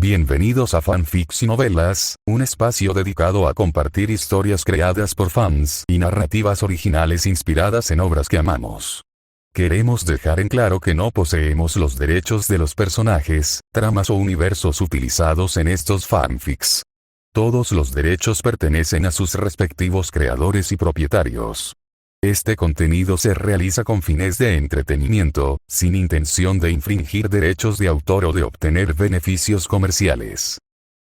Bienvenidos a Fanfics y Novelas, un espacio dedicado a compartir historias creadas por fans y narrativas originales inspiradas en obras que amamos. Queremos dejar en claro que no poseemos los derechos de los personajes, tramas o universos utilizados en estos fanfics. Todos los derechos pertenecen a sus respectivos creadores y propietarios. Este contenido se realiza con fines de entretenimiento, sin intención de infringir derechos de autor o de obtener beneficios comerciales.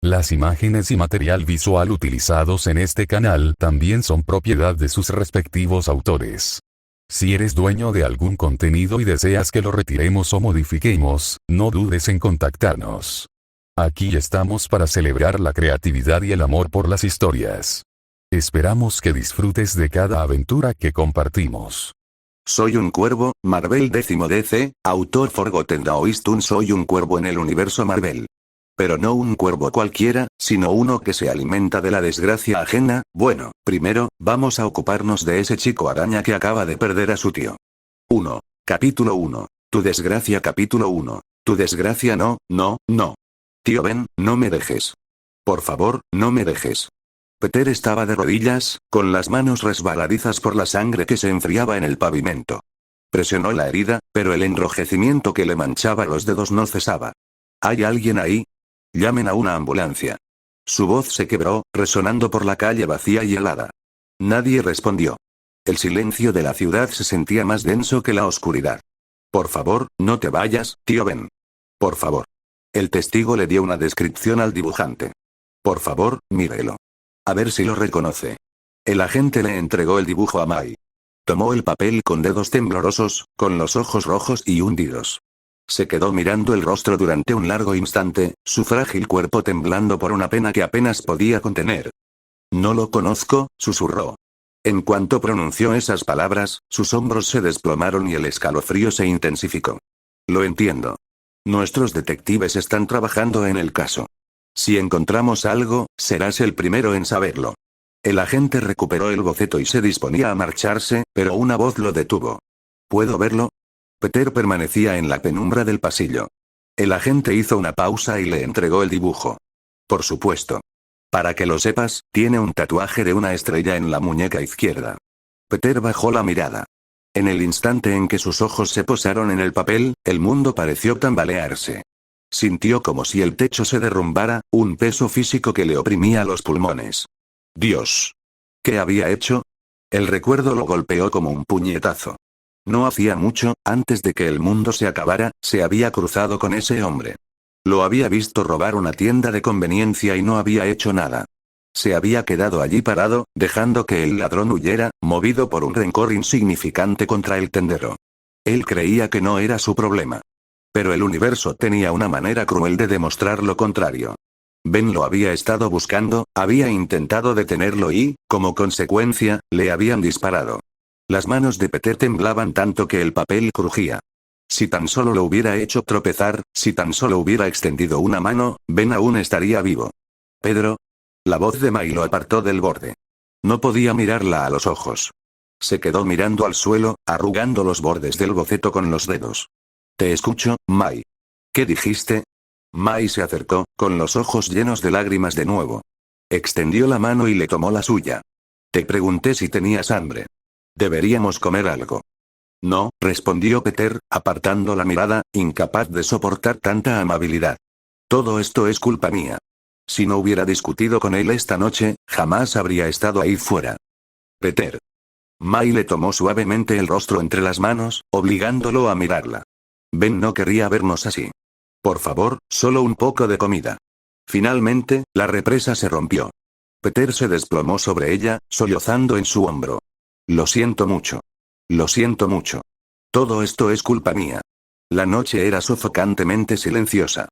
Las imágenes y material visual utilizados en este canal también son propiedad de sus respectivos autores. Si eres dueño de algún contenido y deseas que lo retiremos o modifiquemos, no dudes en contactarnos. Aquí estamos para celebrar la creatividad y el amor por las historias. Esperamos que disfrutes de cada aventura que compartimos. Soy un cuervo, Marvel DC, autor Forgotten Daoistun. Soy un cuervo en el universo Marvel. Pero no un cuervo cualquiera, sino uno que se alimenta de la desgracia ajena. Bueno, primero, vamos a ocuparnos de ese chico araña que acaba de perder a su tío. 1. Capítulo 1. Tu desgracia. Capítulo 1. Tu desgracia. No. Tío Ben, no me dejes. Por favor, no me dejes. Peter estaba de rodillas, con las manos resbaladizas por la sangre que se enfriaba en el pavimento. Presionó la herida, pero el enrojecimiento que le manchaba los dedos no cesaba. ¿Hay alguien ahí? Llamen a una ambulancia. Su voz se quebró, resonando por la calle vacía y helada. Nadie respondió. El silencio de la ciudad se sentía más denso que la oscuridad. Por favor, no te vayas, tío Ben. Por favor. El testigo le dio una descripción al dibujante. Por favor, mírelo. A ver si lo reconoce. El agente le entregó el dibujo a Mai. Tomó el papel con dedos temblorosos, con los ojos rojos y hundidos. Se quedó mirando el rostro durante un largo instante, su frágil cuerpo temblando por una pena que apenas podía contener. No lo conozco, susurró. En cuanto pronunció esas palabras, sus hombros se desplomaron y el escalofrío se intensificó. Lo entiendo. Nuestros detectives están trabajando en el caso. Si encontramos algo, serás el primero en saberlo. El agente recuperó el boceto y se disponía a marcharse, pero una voz lo detuvo. ¿Puedo verlo? Peter permanecía en la penumbra del pasillo. El agente hizo una pausa y le entregó el dibujo. Por supuesto. Para que lo sepas, tiene un tatuaje de una estrella en la muñeca izquierda. Peter bajó la mirada. En el instante en que sus ojos se posaron en el papel, el mundo pareció tambalearse. Sintió como si el techo se derrumbara, un peso físico que le oprimía los pulmones. Dios. ¿Qué había hecho? El recuerdo lo golpeó como un puñetazo. No hacía mucho, antes de que el mundo se acabara, se había cruzado con ese hombre. Lo había visto robar una tienda de conveniencia y no había hecho nada. Se había quedado allí parado, dejando que el ladrón huyera, movido por un rencor insignificante contra el tendero. Él creía que no era su problema. Pero el universo tenía una manera cruel de demostrar lo contrario. Ben lo había estado buscando, había intentado detenerlo y, como consecuencia, le habían disparado. Las manos de Peter temblaban tanto que el papel crujía. Si tan solo lo hubiera hecho tropezar, si tan solo hubiera extendido una mano, Ben aún estaría vivo. Pedro. La voz de Mai lo apartó del borde. No podía mirarla a los ojos. Se quedó mirando al suelo, arrugando los bordes del boceto con los dedos. Te escucho, Mai. ¿Qué dijiste? Mai se acercó, con los ojos llenos de lágrimas de nuevo. Extendió la mano y le tomó la suya. Te pregunté si tenías hambre. Deberíamos comer algo. No, respondió Peter, apartando la mirada, incapaz de soportar tanta amabilidad. Todo esto es culpa mía. Si no hubiera discutido con él esta noche, jamás habría estado ahí fuera. Peter. Mai le tomó suavemente el rostro entre las manos, obligándolo a mirarla. Ben no querría vernos así. Por favor, solo un poco de comida. Finalmente, la represa se rompió. Peter se desplomó sobre ella, sollozando en su hombro. Lo siento mucho. Lo siento mucho. Todo esto es culpa mía. La noche era sofocantemente silenciosa.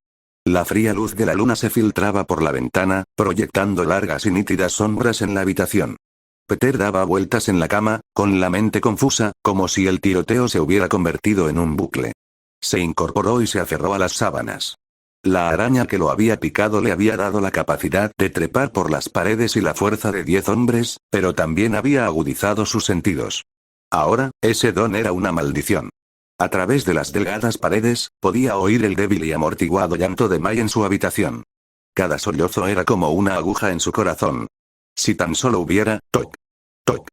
La fría luz de la luna se filtraba por la ventana, proyectando largas y nítidas sombras en la habitación. Peter daba vueltas en la cama, con la mente confusa, como si el tiroteo se hubiera convertido en un bucle. Se incorporó y se aferró a las sábanas. La araña que lo había picado le había dado la capacidad de trepar por las paredes y la fuerza de 10 hombres, pero también había agudizado sus sentidos. Ahora, ese don era una maldición. A través de las delgadas paredes, podía oír el débil y amortiguado llanto de Mai en su habitación. Cada sollozo era como una aguja en su corazón. Si tan solo hubiera, toc, toc.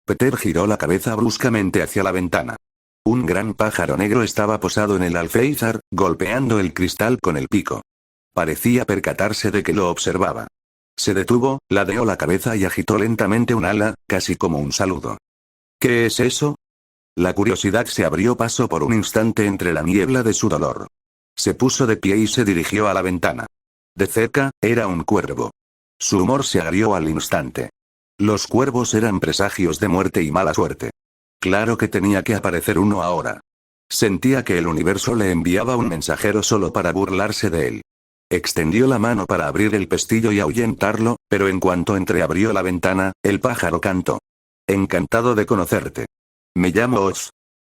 Peter giró la cabeza bruscamente hacia la ventana. Un gran pájaro negro estaba posado en el alféizar, golpeando el cristal con el pico. Parecía percatarse de que lo observaba. Se detuvo, ladeó la cabeza y agitó lentamente un ala, casi como un saludo. ¿Qué es eso? La curiosidad se abrió paso por un instante entre la niebla de su dolor. Se puso de pie y se dirigió a la ventana. De cerca, era un cuervo. Su humor se agrió al instante. Los cuervos eran presagios de muerte y mala suerte. Claro que tenía que aparecer uno ahora. Sentía que el universo le enviaba un mensajero solo para burlarse de él. Extendió la mano para abrir el pestillo y ahuyentarlo, pero en cuanto entreabrió la ventana, el pájaro cantó. Encantado de conocerte. Me llamo Oz.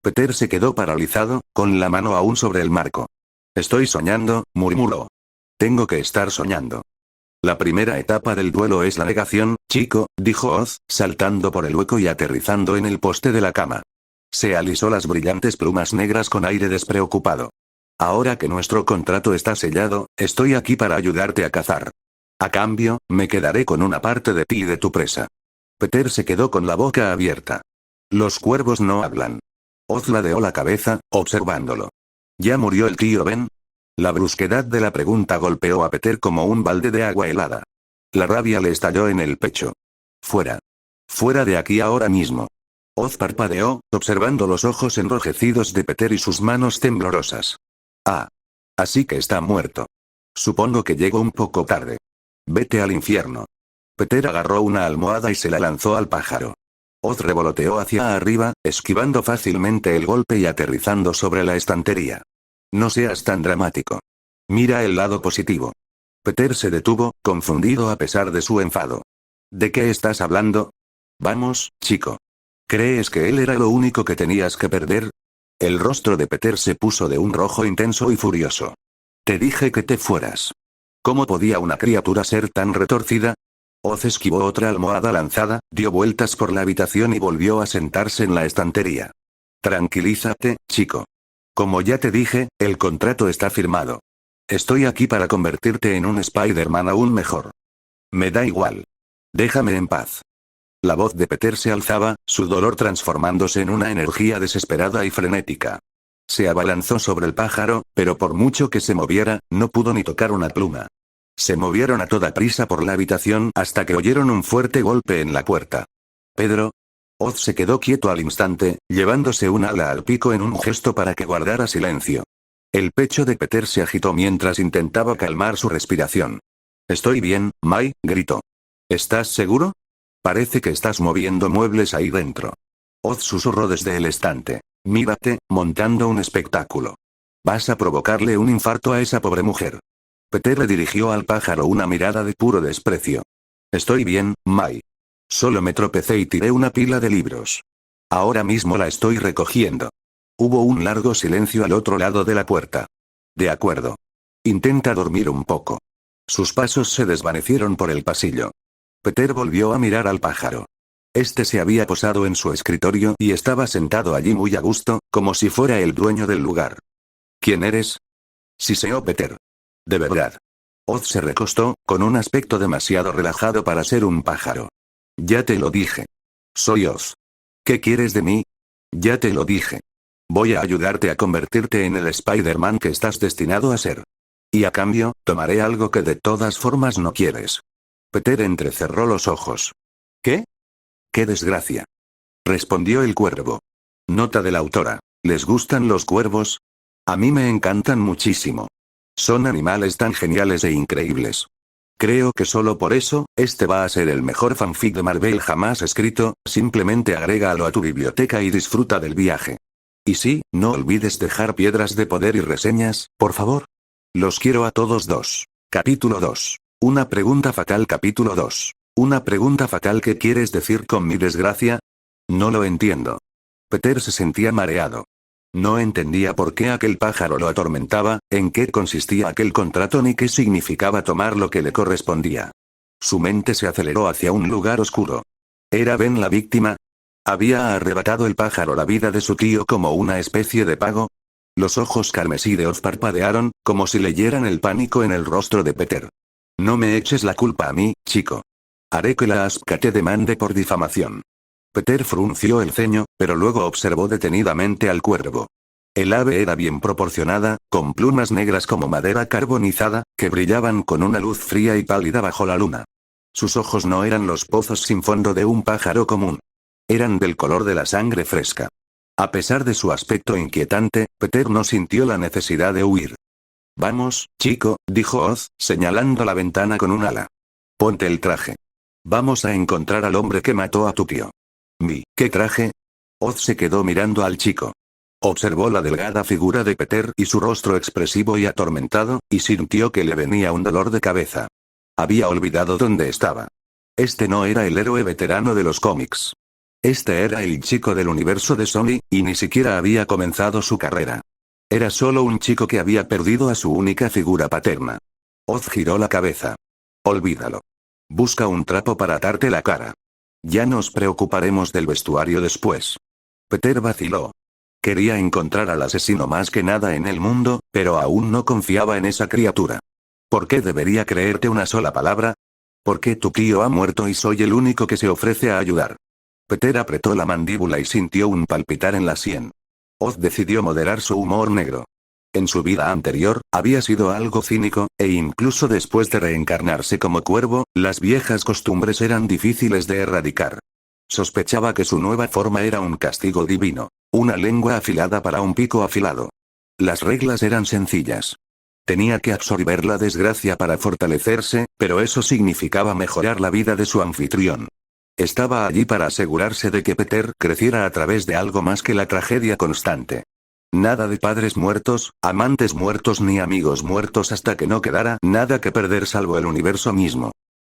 Peter se quedó paralizado, con la mano aún sobre el marco. Estoy soñando, murmuró. Tengo que estar soñando. La primera etapa del duelo es la negación, chico, dijo Oz, saltando por el hueco y aterrizando en el poste de la cama. Se alisó las brillantes plumas negras con aire despreocupado. Ahora que nuestro contrato está sellado, estoy aquí para ayudarte a cazar. A cambio, me quedaré con una parte de ti y de tu presa. Peter se quedó con la boca abierta. Los cuervos no hablan. Oz ladeó la cabeza, observándolo. ¿Ya murió el tío Ben? La brusquedad de la pregunta golpeó a Peter como un balde de agua helada. La rabia le estalló en el pecho. Fuera. Fuera de aquí ahora mismo. Oz parpadeó, observando los ojos enrojecidos de Peter y sus manos temblorosas. Ah. Así que está muerto. Supongo que llegó un poco tarde. Vete al infierno. Peter agarró una almohada y se la lanzó al pájaro. Oz revoloteó hacia arriba, esquivando fácilmente el golpe y aterrizando sobre la estantería. No seas tan dramático. Mira el lado positivo. Peter se detuvo, confundido a pesar de su enfado. ¿De qué estás hablando? Vamos, chico. ¿Crees que él era lo único que tenías que perder? El rostro de Peter se puso de un rojo intenso y furioso. Te dije que te fueras. ¿Cómo podía una criatura ser tan retorcida? Oz esquivó otra almohada lanzada, dio vueltas por la habitación y volvió a sentarse en la estantería. Tranquilízate, chico. Como ya te dije, el contrato está firmado. Estoy aquí para convertirte en un Spider-Man aún mejor. Me da igual. Déjame en paz. La voz de Peter se alzaba, su dolor transformándose en una energía desesperada y frenética. Se abalanzó sobre el pájaro, pero por mucho que se moviera, no pudo ni tocar una pluma. Se movieron a toda prisa por la habitación hasta que oyeron un fuerte golpe en la puerta. Pedro. Oz se quedó quieto al instante, llevándose un ala al pico en un gesto para que guardara silencio. El pecho de Peter se agitó mientras intentaba calmar su respiración. Estoy bien, Mai, gritó. ¿Estás seguro? Parece que estás moviendo muebles ahí dentro. Oz susurró desde el estante. Mírate, montando un espectáculo. Vas a provocarle un infarto a esa pobre mujer. Peter le dirigió al pájaro una mirada de puro desprecio. Estoy bien, Mai. Solo me tropecé y tiré una pila de libros. Ahora mismo la estoy recogiendo. Hubo un largo silencio al otro lado de la puerta. De acuerdo. Intenta dormir un poco. Sus pasos se desvanecieron por el pasillo. Peter volvió a mirar al pájaro. Este se había posado en su escritorio y estaba sentado allí muy a gusto, como si fuera el dueño del lugar. ¿Quién eres? Siseó Peter. De verdad. Oz se recostó, con un aspecto demasiado relajado para ser un pájaro. Ya te lo dije. Soy Oz. ¿Qué quieres de mí? Ya te lo dije. Voy a ayudarte a convertirte en el Spider-Man que estás destinado a ser. Y a cambio, tomaré algo que de todas formas no quieres. Peter entrecerró los ojos. ¿Qué? ¡Qué desgracia! Respondió el cuervo. Nota de la autora. ¿Les gustan los cuervos? A mí me encantan muchísimo. Son animales tan geniales e increíbles. Creo que solo por eso, este va a ser el mejor fanfic de Marvel jamás escrito, simplemente agrégalo a tu biblioteca y disfruta del viaje. Y sí, no olvides dejar piedras de poder y reseñas, por favor. Los quiero a todos. Capítulo 2. Una pregunta fatal. Capítulo 2. Una pregunta fatal. ¿Qué quieres decir con mi desgracia? No lo entiendo. Peter se sentía mareado. No entendía por qué aquel pájaro lo atormentaba, en qué consistía aquel contrato ni qué significaba tomar lo que le correspondía. Su mente se aceleró hacia un lugar oscuro. ¿Era Ben la víctima? ¿Había arrebatado el pájaro la vida de su tío como una especie de pago? Los ojos carmesí de Oz parpadearon, como si leyeran el pánico en el rostro de Peter. No me eches la culpa a mí, chico. Haré que la ASPCA te demande por difamación. Peter frunció el ceño, pero luego observó detenidamente al cuervo. El ave era bien proporcionada, con plumas negras como madera carbonizada, que brillaban con una luz fría y pálida bajo la luna. Sus ojos no eran los pozos sin fondo de un pájaro común. Eran del color de la sangre fresca. A pesar de su aspecto inquietante, Peter no sintió la necesidad de huir. Vamos, chico, dijo Oz, señalando la ventana con un ala. Ponte el traje. Vamos a encontrar al hombre que mató a tu tío. ¿Qué traje? Oz se quedó mirando al chico. Observó la delgada figura de Peter y su rostro expresivo y atormentado, y sintió que le venía un dolor de cabeza. Había olvidado dónde estaba. Este no era el héroe veterano de los cómics. Este era el chico del universo de Sony, y ni siquiera había comenzado su carrera. Era solo un chico que había perdido a su única figura paterna. Oz giró la cabeza. Olvídalo. Busca un trapo para atarte la cara. Ya nos preocuparemos del vestuario después. Peter vaciló. Quería encontrar al asesino más que nada en el mundo, pero aún no confiaba en esa criatura. ¿Por qué debería creerte una sola palabra? ¿Por qué tu tío ha muerto y soy el único que se ofrece a ayudar? Peter apretó la mandíbula y sintió un palpitar en la sien. Oz decidió moderar su humor negro. En su vida anterior, había sido algo cínico, e incluso después de reencarnarse como cuervo, las viejas costumbres eran difíciles de erradicar. Sospechaba que su nueva forma era un castigo divino. Una lengua afilada para un pico afilado. Las reglas eran sencillas. Tenía que absorber la desgracia para fortalecerse, pero eso significaba mejorar la vida de su anfitrión. Estaba allí para asegurarse de que Peter creciera a través de algo más que la tragedia constante. Nada de padres muertos, amantes muertos ni amigos muertos hasta que no quedara nada que perder salvo el universo mismo.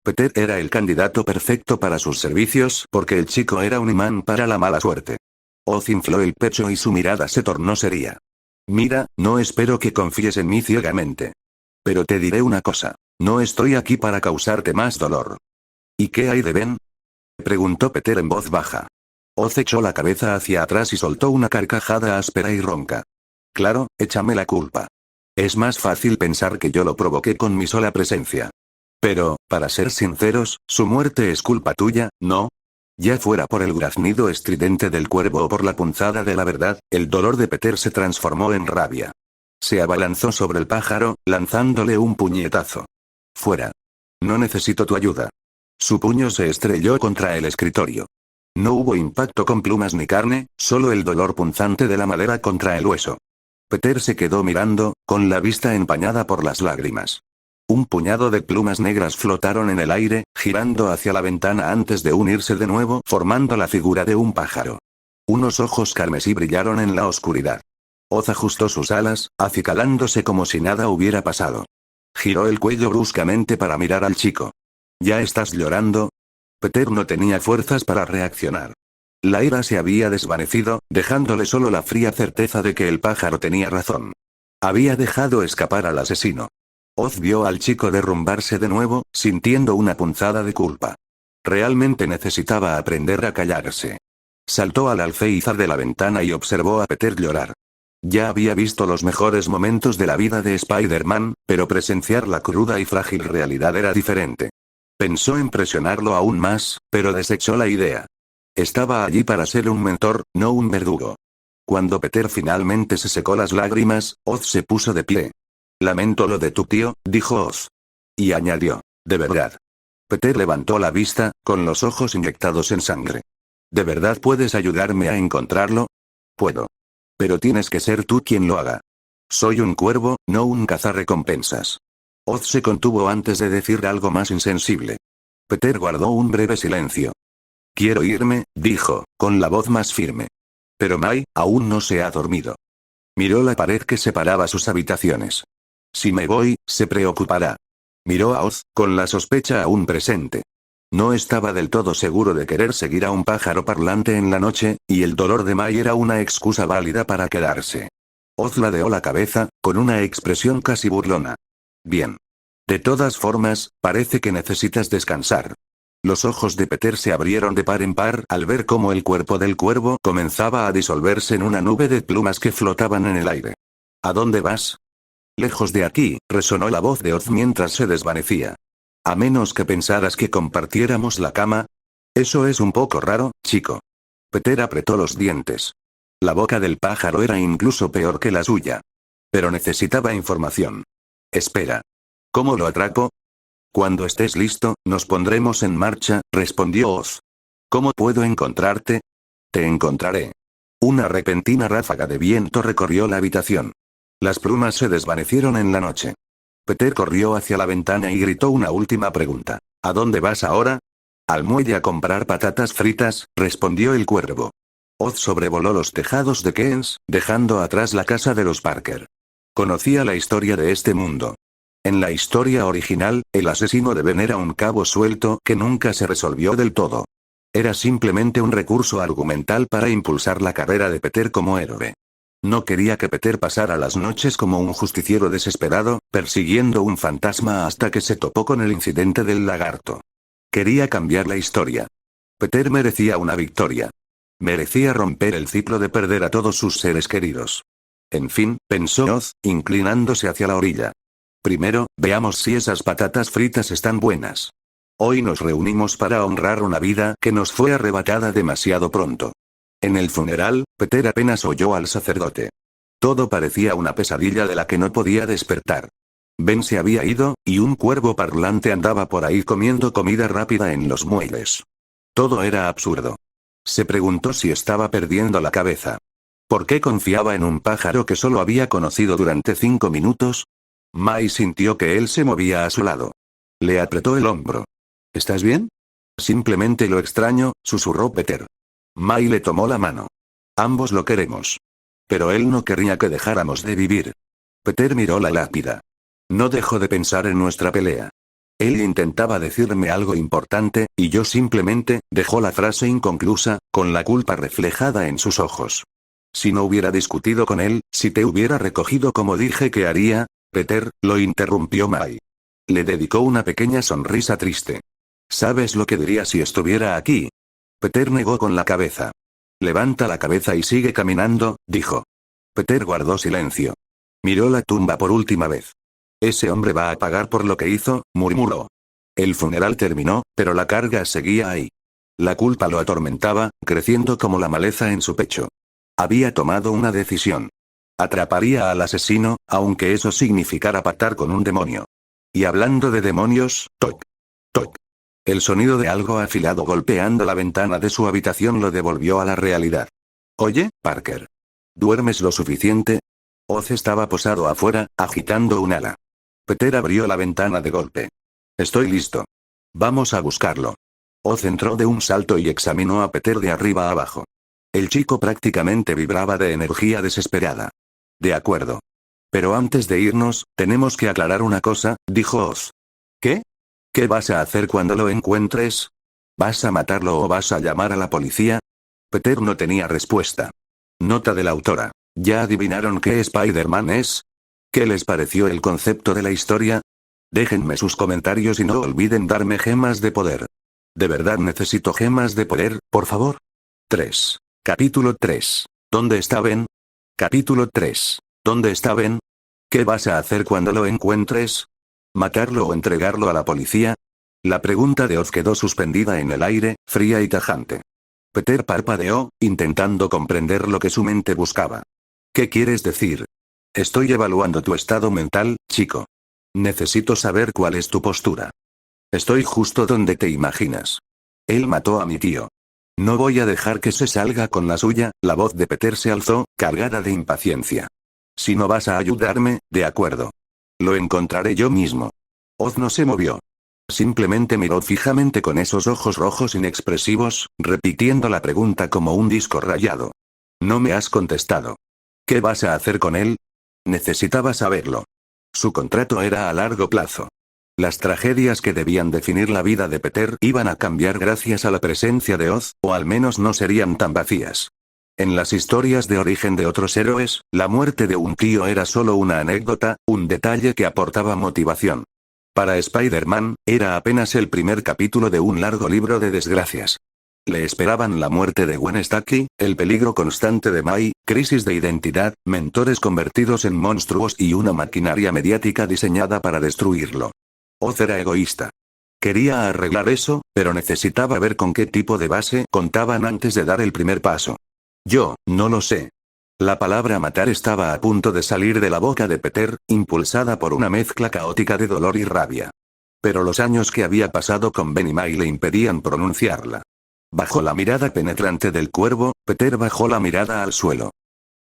Peter era el candidato perfecto para sus servicios porque el chico era un imán para la mala suerte. Oz infló el pecho y su mirada se tornó seria. Mira, no espero que confíes en mí ciegamente. Pero te diré una cosa, no estoy aquí para causarte más dolor. ¿Y qué hay de Ben? Preguntó Peter en voz baja. Oz echó la cabeza hacia atrás y soltó una carcajada áspera y ronca. Claro, échame la culpa. Es más fácil pensar que yo lo provoqué con mi sola presencia. Pero, para ser sinceros, su muerte es culpa tuya, ¿no? Ya fuera por el graznido estridente del cuervo o por la punzada de la verdad, el dolor de Peter se transformó en rabia. Se abalanzó sobre el pájaro, lanzándole un puñetazo. Fuera. No necesito tu ayuda. Su puño se estrelló contra el escritorio. No hubo impacto con plumas ni carne, solo el dolor punzante de la madera contra el hueso. Peter se quedó mirando, con la vista empañada por las lágrimas. Un puñado de plumas negras flotaron en el aire, girando hacia la ventana antes de unirse de nuevo, formando la figura de un pájaro. Unos ojos carmesí brillaron en la oscuridad. Oz ajustó sus alas, acicalándose como si nada hubiera pasado. Giró el cuello bruscamente para mirar al chico. ¿Ya estás llorando? Peter no tenía fuerzas para reaccionar. La ira se había desvanecido, dejándole solo la fría certeza de que el pájaro tenía razón. Había dejado escapar al asesino. Oz vio al chico derrumbarse de nuevo, sintiendo una punzada de culpa. Realmente necesitaba aprender a callarse. Saltó al alféizar de la ventana y observó a Peter llorar. Ya había visto los mejores momentos de la vida de Spider-Man, pero presenciar la cruda y frágil realidad era diferente. Pensó en presionarlo aún más, pero desechó la idea. Estaba allí para ser un mentor, no un verdugo. Cuando Peter finalmente se secó las lágrimas, Oz se puso de pie. Lamento lo de tu tío, dijo Oz. Y añadió, ¿de verdad? Peter levantó la vista, con los ojos inyectados en sangre. ¿De verdad puedes ayudarme a encontrarlo? Puedo. Pero tienes que ser tú quien lo haga. Soy un cuervo, no un cazarrecompensas. Oz se contuvo antes de decir algo más insensible. Peter guardó un breve silencio. Quiero irme, dijo, con la voz más firme. Pero Mai, aún no se ha dormido. Miró la pared que separaba sus habitaciones. Si me voy, se preocupará. Miró a Oz, con la sospecha aún presente. No estaba del todo seguro de querer seguir a un pájaro parlante en la noche, y el dolor de Mai era una excusa válida para quedarse. Oz ladeó la cabeza, con una expresión casi burlona. Bien. De todas formas, parece que necesitas descansar. Los ojos de Peter se abrieron de par en par al ver cómo el cuerpo del cuervo comenzaba a disolverse en una nube de plumas que flotaban en el aire. ¿A dónde vas? Lejos de aquí, resonó la voz de Oz mientras se desvanecía. A menos que pensaras que compartiéramos la cama. Eso es un poco raro, chico. Peter apretó los dientes. La boca del pájaro era incluso peor que la suya. Pero necesitaba información. Espera. ¿Cómo lo atrapo? Cuando estés listo, nos pondremos en marcha, respondió Oz. ¿Cómo puedo encontrarte? Te encontraré. Una repentina ráfaga de viento recorrió la habitación. Las plumas se desvanecieron en la noche. Peter corrió hacia la ventana y gritó una última pregunta. ¿A dónde vas ahora? Al muelle a comprar patatas fritas, respondió el cuervo. Oz sobrevoló los tejados de Keynes, dejando atrás la casa de los Parker. Conocía la historia de este mundo. En la historia original, el asesino de Ben era un cabo suelto que nunca se resolvió del todo. Era simplemente un recurso argumental para impulsar la carrera de Peter como héroe. No quería que Peter pasara las noches como un justiciero desesperado, persiguiendo un fantasma hasta que se topó con el incidente del lagarto. Quería cambiar la historia. Peter merecía una victoria. Merecía romper el ciclo de perder a todos sus seres queridos. En fin, pensó Oz, inclinándose hacia la orilla. Primero, veamos si esas patatas fritas están buenas. Hoy nos reunimos para honrar una vida que nos fue arrebatada demasiado pronto. En el funeral, Peter apenas oyó al sacerdote. Todo parecía una pesadilla de la que no podía despertar. Ben se había ido, y un cuervo parlante andaba por ahí comiendo comida rápida en los muelles. Todo era absurdo. Se preguntó si estaba perdiendo la cabeza. ¿Por qué confiaba en un pájaro que solo había conocido durante 5 minutos? Mai sintió que él se movía a su lado. Le apretó el hombro. ¿Estás bien? Simplemente lo extraño, susurró Peter. Mai le tomó la mano. Ambos lo queremos. Pero él no querría que dejáramos de vivir. Peter miró la lápida. No dejo de pensar en nuestra pelea. Él intentaba decirme algo importante, y yo simplemente dejó la frase inconclusa, con la culpa reflejada en sus ojos. Si no hubiera discutido con él, si te hubiera recogido como dije que haría, Peter, lo interrumpió Mai. Le dedicó una pequeña sonrisa triste. ¿Sabes lo que diría si estuviera aquí? Peter negó con la cabeza. Levanta la cabeza y sigue caminando, dijo. Peter guardó silencio. Miró la tumba por última vez. Ese hombre va a pagar por lo que hizo, murmuró. El funeral terminó, pero la carga seguía ahí. La culpa lo atormentaba, creciendo como la maleza en su pecho. Había tomado una decisión. Atraparía al asesino, aunque eso significara pactar con un demonio. Y hablando de demonios, toc, toc. El sonido de algo afilado golpeando la ventana de su habitación lo devolvió a la realidad. Oye, Parker. ¿Duermes lo suficiente? Oz estaba posado afuera, agitando un ala. Peter abrió la ventana de golpe. Estoy listo. Vamos a buscarlo. Oz entró de un salto y examinó a Peter de arriba a abajo. El chico prácticamente vibraba de energía desesperada. De acuerdo. Pero antes de irnos, tenemos que aclarar una cosa, dijo Oz. ¿Qué? ¿Qué vas a hacer cuando lo encuentres? ¿Vas a matarlo o vas a llamar a la policía? Peter no tenía respuesta. Nota de la autora. ¿Ya adivinaron qué Spider-Man es? ¿Qué les pareció el concepto de la historia? Déjenme sus comentarios y no olviden darme gemas de poder. ¿De verdad necesito gemas de poder, por favor? 3. Capítulo 3. ¿Dónde está Ben? Capítulo 3. ¿Dónde está Ben? ¿Qué vas a hacer cuando lo encuentres? ¿Matarlo o entregarlo a la policía? La pregunta de Oz quedó suspendida en el aire, fría y tajante. Peter parpadeó, intentando comprender lo que su mente buscaba. ¿Qué quieres decir? Estoy evaluando tu estado mental, chico. Necesito saber cuál es tu postura. Estoy justo donde te imaginas. Él mató a mi tío. No voy a dejar que se salga con la suya. La voz de Peter se alzó, cargada de impaciencia. Si no vas a ayudarme, de acuerdo. Lo encontraré yo mismo. Oz no se movió. Simplemente miró fijamente con esos ojos rojos inexpresivos, repitiendo la pregunta como un disco rayado. No me has contestado. ¿Qué vas a hacer con él? Necesitaba saberlo. Su contrato era a largo plazo. Las tragedias que debían definir la vida de Peter iban a cambiar gracias a la presencia de Oz, o al menos no serían tan vacías. En las historias de origen de otros héroes, la muerte de un tío era solo una anécdota, un detalle que aportaba motivación. Para Spider-Man, era apenas el primer capítulo de un largo libro de desgracias. Le esperaban la muerte de Gwen Stacy, el peligro constante de Mai, crisis de identidad, mentores convertidos en monstruos y una maquinaria mediática diseñada para destruirlo. Oz era egoísta. Quería arreglar eso, pero necesitaba ver con qué tipo de base contaban antes de dar el primer paso. Yo, no lo sé. La palabra matar estaba a punto de salir de la boca de Peter, impulsada por una mezcla caótica de dolor y rabia. Pero los años que había pasado con Ben y Mai le impedían pronunciarla. Bajo la mirada penetrante del cuervo, Peter bajó la mirada al suelo.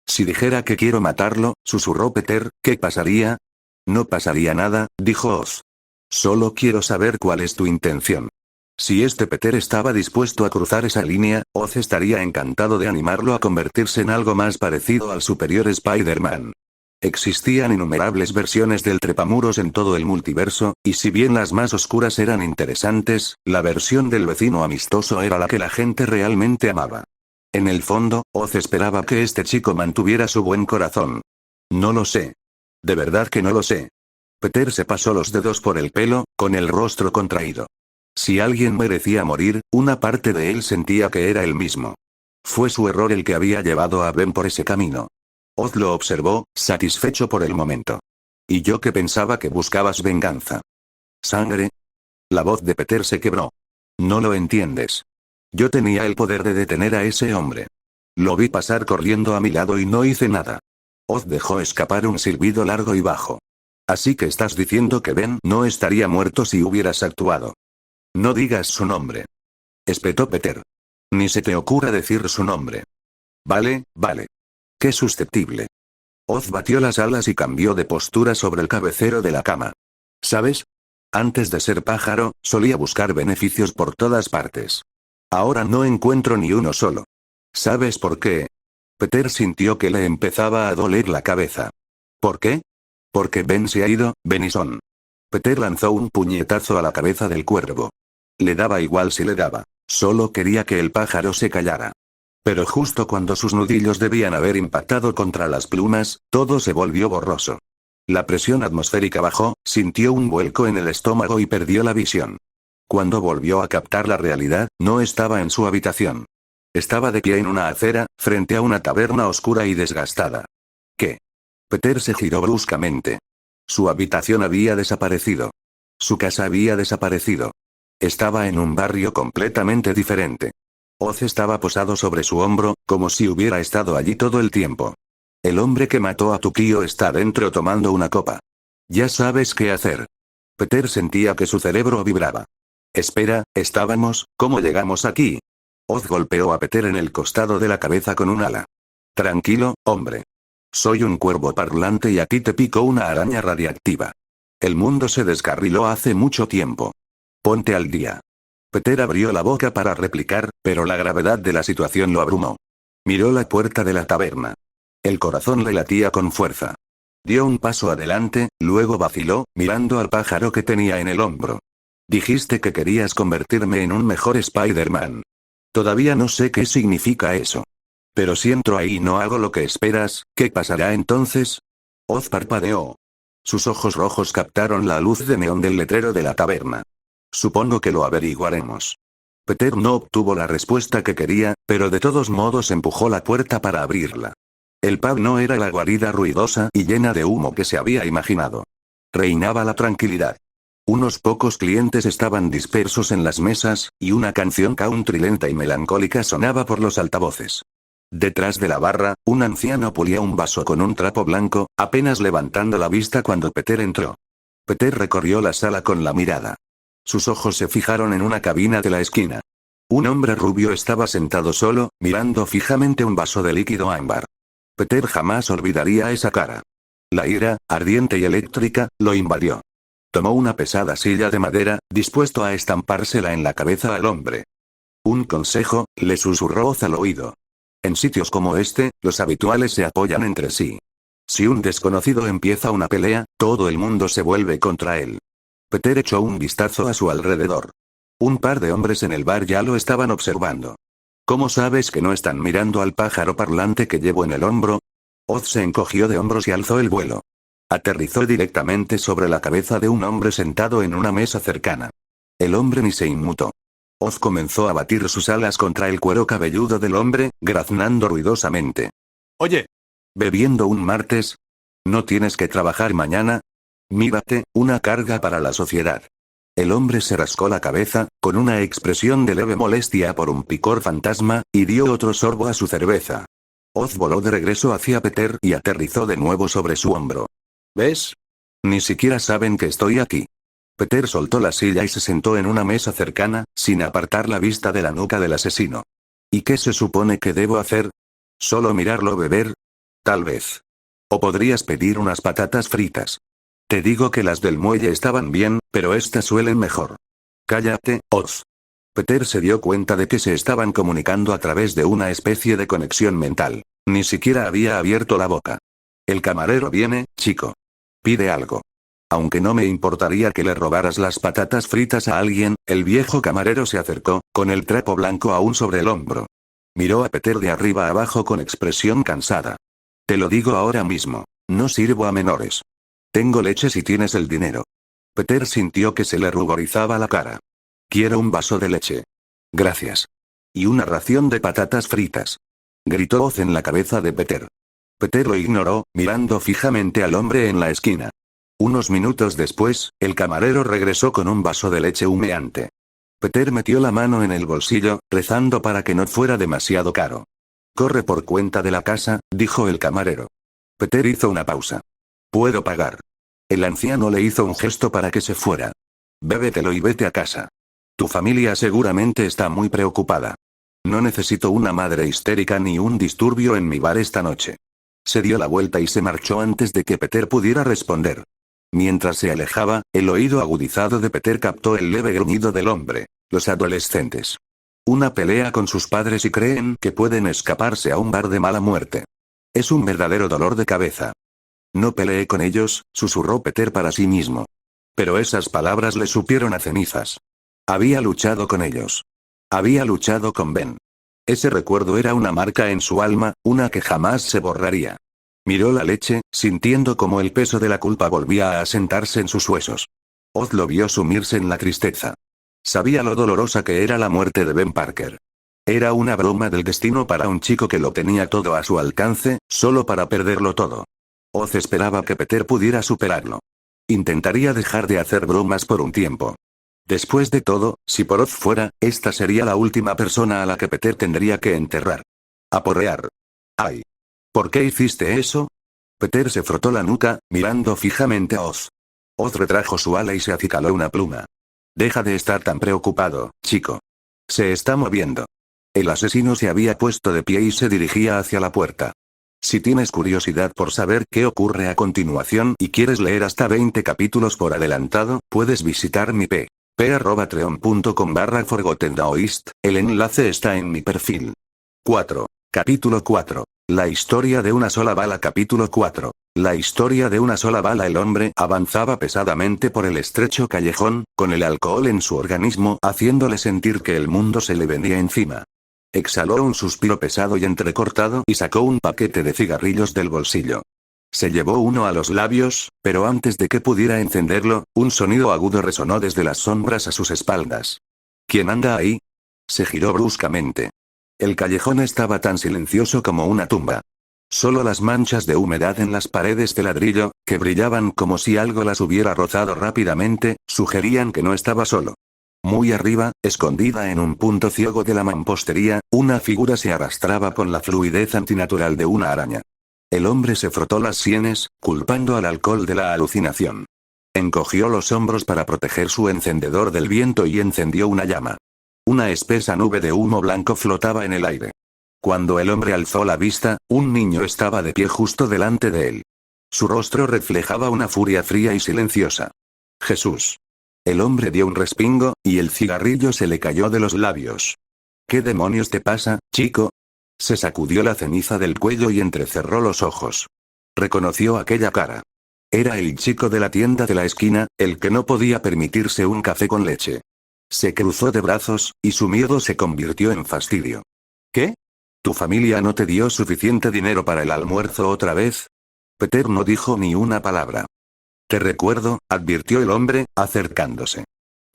Si dijera que quiero matarlo, susurró Peter, ¿qué pasaría? No pasaría nada, dijo Oz. Solo quiero saber cuál es tu intención. Si este Peter estaba dispuesto a cruzar esa línea, Oz estaría encantado de animarlo a convertirse en algo más parecido al superior Spider-Man. Existían innumerables versiones del trepamuros en todo el multiverso, y si bien las más oscuras eran interesantes, la versión del vecino amistoso era la que la gente realmente amaba. En el fondo, Oz esperaba que este chico mantuviera su buen corazón. No lo sé. De verdad que no lo sé. Peter se pasó los dedos por el pelo, con el rostro contraído. Si alguien merecía morir, una parte de él sentía que era él mismo. Fue su error el que había llevado a Ben por ese camino. Oz lo observó, satisfecho por el momento. Y yo que pensaba que buscabas venganza. ¿Sangre? La voz de Peter se quebró. No lo entiendes. Yo tenía el poder de detener a ese hombre. Lo vi pasar corriendo a mi lado y no hice nada. Oz dejó escapar un silbido largo y bajo. Así que estás diciendo que Ben no estaría muerto si hubieras actuado. No digas su nombre. Espetó Peter. Ni se te ocurra decir su nombre. Vale, vale. Qué susceptible. Oz batió las alas y cambió de postura sobre el cabecero de la cama. ¿Sabes? Antes de ser pájaro, solía buscar beneficios por todas partes. Ahora no encuentro ni uno solo. ¿Sabes por qué? Peter sintió que le empezaba a doler la cabeza. ¿Por qué? Porque Ben se ha ido, Benison. Peter lanzó un puñetazo a la cabeza del cuervo. Le daba igual si le daba. Solo quería que el pájaro se callara. Pero justo cuando sus nudillos debían haber impactado contra las plumas, todo se volvió borroso. La presión atmosférica bajó, sintió un vuelco en el estómago y perdió la visión. Cuando volvió a captar la realidad, no estaba en su habitación. Estaba de pie en una acera, frente a una taberna oscura y desgastada. ¿Qué? Peter se giró bruscamente. Su habitación había desaparecido. Su casa había desaparecido. Estaba en un barrio completamente diferente. Oz estaba posado sobre su hombro, como si hubiera estado allí todo el tiempo. El hombre que mató a tu tío está dentro tomando una copa. Ya sabes qué hacer. Peter sentía que su cerebro vibraba. Espera, ¿cómo llegamos aquí? Oz golpeó a Peter en el costado de la cabeza con un ala. Tranquilo, hombre. Soy un cuervo parlante y a ti te picó una araña radiactiva. El mundo se descarriló hace mucho tiempo. Ponte al día. Peter abrió la boca para replicar, pero la gravedad de la situación lo abrumó. Miró la puerta de la taberna. El corazón le latía con fuerza. Dio un paso adelante, luego vaciló, mirando al pájaro que tenía en el hombro. Dijiste que querías convertirme en un mejor Spider-Man. Todavía no sé qué significa eso. Pero si entro ahí y no hago lo que esperas, ¿qué pasará entonces? Oz parpadeó. Sus ojos rojos captaron la luz de neón del letrero de la taberna. Supongo que lo averiguaremos. Peter no obtuvo la respuesta que quería, pero de todos modos empujó la puerta para abrirla. El pub no era la guarida ruidosa y llena de humo que se había imaginado. Reinaba la tranquilidad. Unos pocos clientes estaban dispersos en las mesas, y una canción country lenta y melancólica sonaba por los altavoces. Detrás de la barra, un anciano pulía un vaso con un trapo blanco, apenas levantando la vista cuando Peter entró. Peter recorrió la sala con la mirada. Sus ojos se fijaron en una cabina de la esquina. Un hombre rubio estaba sentado solo, mirando fijamente un vaso de líquido ámbar. Peter jamás olvidaría esa cara. La ira, ardiente y eléctrica, lo invadió. Tomó una pesada silla de madera, dispuesto a estampársela en la cabeza al hombre. Un consejo, le susurró Oz al oído. En sitios como este, los habituales se apoyan entre sí. Si un desconocido empieza una pelea, todo el mundo se vuelve contra él. Peter echó un vistazo a su alrededor. Un par de hombres en el bar ya lo estaban observando. ¿Cómo sabes que no están mirando al pájaro parlante que llevo en el hombro? Oz se encogió de hombros y alzó el vuelo. Aterrizó directamente sobre la cabeza de un hombre sentado en una mesa cercana. El hombre ni se inmutó. Oz comenzó a batir sus alas contra el cuero cabelludo del hombre, graznando ruidosamente. Oye. ¿Bebiendo un martes? ¿No tienes que trabajar mañana? Mírate, una carga para la sociedad. El hombre se rascó la cabeza, con una expresión de leve molestia por un picor fantasma, y dio otro sorbo a su cerveza. Oz voló de regreso hacia Peter y aterrizó de nuevo sobre su hombro. ¿Ves? Ni siquiera saben que estoy aquí. Peter soltó la silla y se sentó en una mesa cercana, sin apartar la vista de la nuca del asesino. ¿Y qué se supone que debo hacer? ¿Solo mirarlo beber? Tal vez. O podrías pedir unas patatas fritas. Te digo que las del muelle estaban bien, pero estas suelen mejor. Cállate, Oz. Peter se dio cuenta de que se estaban comunicando a través de una especie de conexión mental. Ni siquiera había abierto la boca. El camarero viene, chico. Pide algo. Aunque no me importaría que le robaras las patatas fritas a alguien, el viejo camarero se acercó, con el trapo blanco aún sobre el hombro. Miró a Peter de arriba a abajo con expresión cansada. Te lo digo ahora mismo. No sirvo a menores. Tengo leche si tienes el dinero. Peter sintió que se le ruborizaba la cara. Quiero un vaso de leche. Gracias. Y una ración de patatas fritas. Gritó Oz en la cabeza de Peter. Peter lo ignoró, mirando fijamente al hombre en la esquina. Unos minutos después, el camarero regresó con un vaso de leche humeante. Peter metió la mano en el bolsillo, rezando para que no fuera demasiado caro. Corre por cuenta de la casa, dijo el camarero. Peter hizo una pausa. Puedo pagar. El anciano le hizo un gesto para que se fuera. Bébetelo y vete a casa. Tu familia seguramente está muy preocupada. No necesito una madre histérica ni un disturbio en mi bar esta noche. Se dio la vuelta y se marchó antes de que Peter pudiera responder. Mientras se alejaba, el oído agudizado de Peter captó el leve gruñido del hombre. Los adolescentes. Una pelea con sus padres y creen que pueden escaparse a un bar de mala muerte. Es un verdadero dolor de cabeza. No peleé con ellos, susurró Peter para sí mismo. Pero esas palabras le supieron a cenizas. Había luchado con ellos. Había luchado con Ben. Ese recuerdo era una marca en su alma, una que jamás se borraría. Miró la leche, sintiendo como el peso de la culpa volvía a asentarse en sus huesos. Oz lo vio sumirse en la tristeza. Sabía lo dolorosa que era la muerte de Ben Parker. Era una broma del destino para un chico que lo tenía todo a su alcance, solo para perderlo todo. Oz esperaba que Peter pudiera superarlo. Intentaría dejar de hacer bromas por un tiempo. Después de todo, si por Oz fuera, esta sería la última persona a la que Peter tendría que enterrar. Aporrear. ¡Ay! ¿Por qué hiciste eso? Peter se frotó la nuca, mirando fijamente a Oz. Oz retrajo su ala y se acicaló una pluma. Deja de estar tan preocupado, chico. Se está moviendo. El asesino se había puesto de pie y se dirigía hacia la puerta. Si tienes curiosidad por saber qué ocurre a continuación y quieres leer hasta 20 capítulos por adelantado, puedes visitar mi p.patreon.com/ForgottenDaoist, el enlace está en mi perfil. 4. Capítulo 4. La historia de una sola bala. Capítulo 4. La historia de una sola bala. El hombre avanzaba pesadamente por el estrecho callejón, con el alcohol en su organismo haciéndole sentir que el mundo se le venía encima. Exhaló un suspiro pesado y entrecortado y sacó un paquete de cigarrillos del bolsillo. Se llevó uno a los labios, pero antes de que pudiera encenderlo, un sonido agudo resonó desde las sombras a sus espaldas. ¿Quién anda ahí? Se giró bruscamente. El callejón estaba tan silencioso como una tumba. Solo las manchas de humedad en las paredes de ladrillo, que brillaban como si algo las hubiera rozado rápidamente, sugerían que no estaba solo. Muy arriba, escondida en un punto ciego de la mampostería, una figura se arrastraba con la fluidez antinatural de una araña. El hombre se frotó las sienes, culpando al alcohol de la alucinación. Encogió los hombros para proteger su encendedor del viento y encendió una llama. Una espesa nube de humo blanco flotaba en el aire. Cuando el hombre alzó la vista, un niño estaba de pie justo delante de él. Su rostro reflejaba una furia fría y silenciosa. Jesús. El hombre dio un respingo, y el cigarrillo se le cayó de los labios. ¿Qué demonios te pasa, chico? Se sacudió la ceniza del cuello y entrecerró los ojos. Reconoció aquella cara. Era el chico de la tienda de la esquina, el que no podía permitirse un café con leche. Se cruzó de brazos, y su miedo se convirtió en fastidio. ¿Qué? ¿Tu familia no te dio suficiente dinero para el almuerzo otra vez? Peter no dijo ni una palabra. Te recuerdo, advirtió el hombre, acercándose.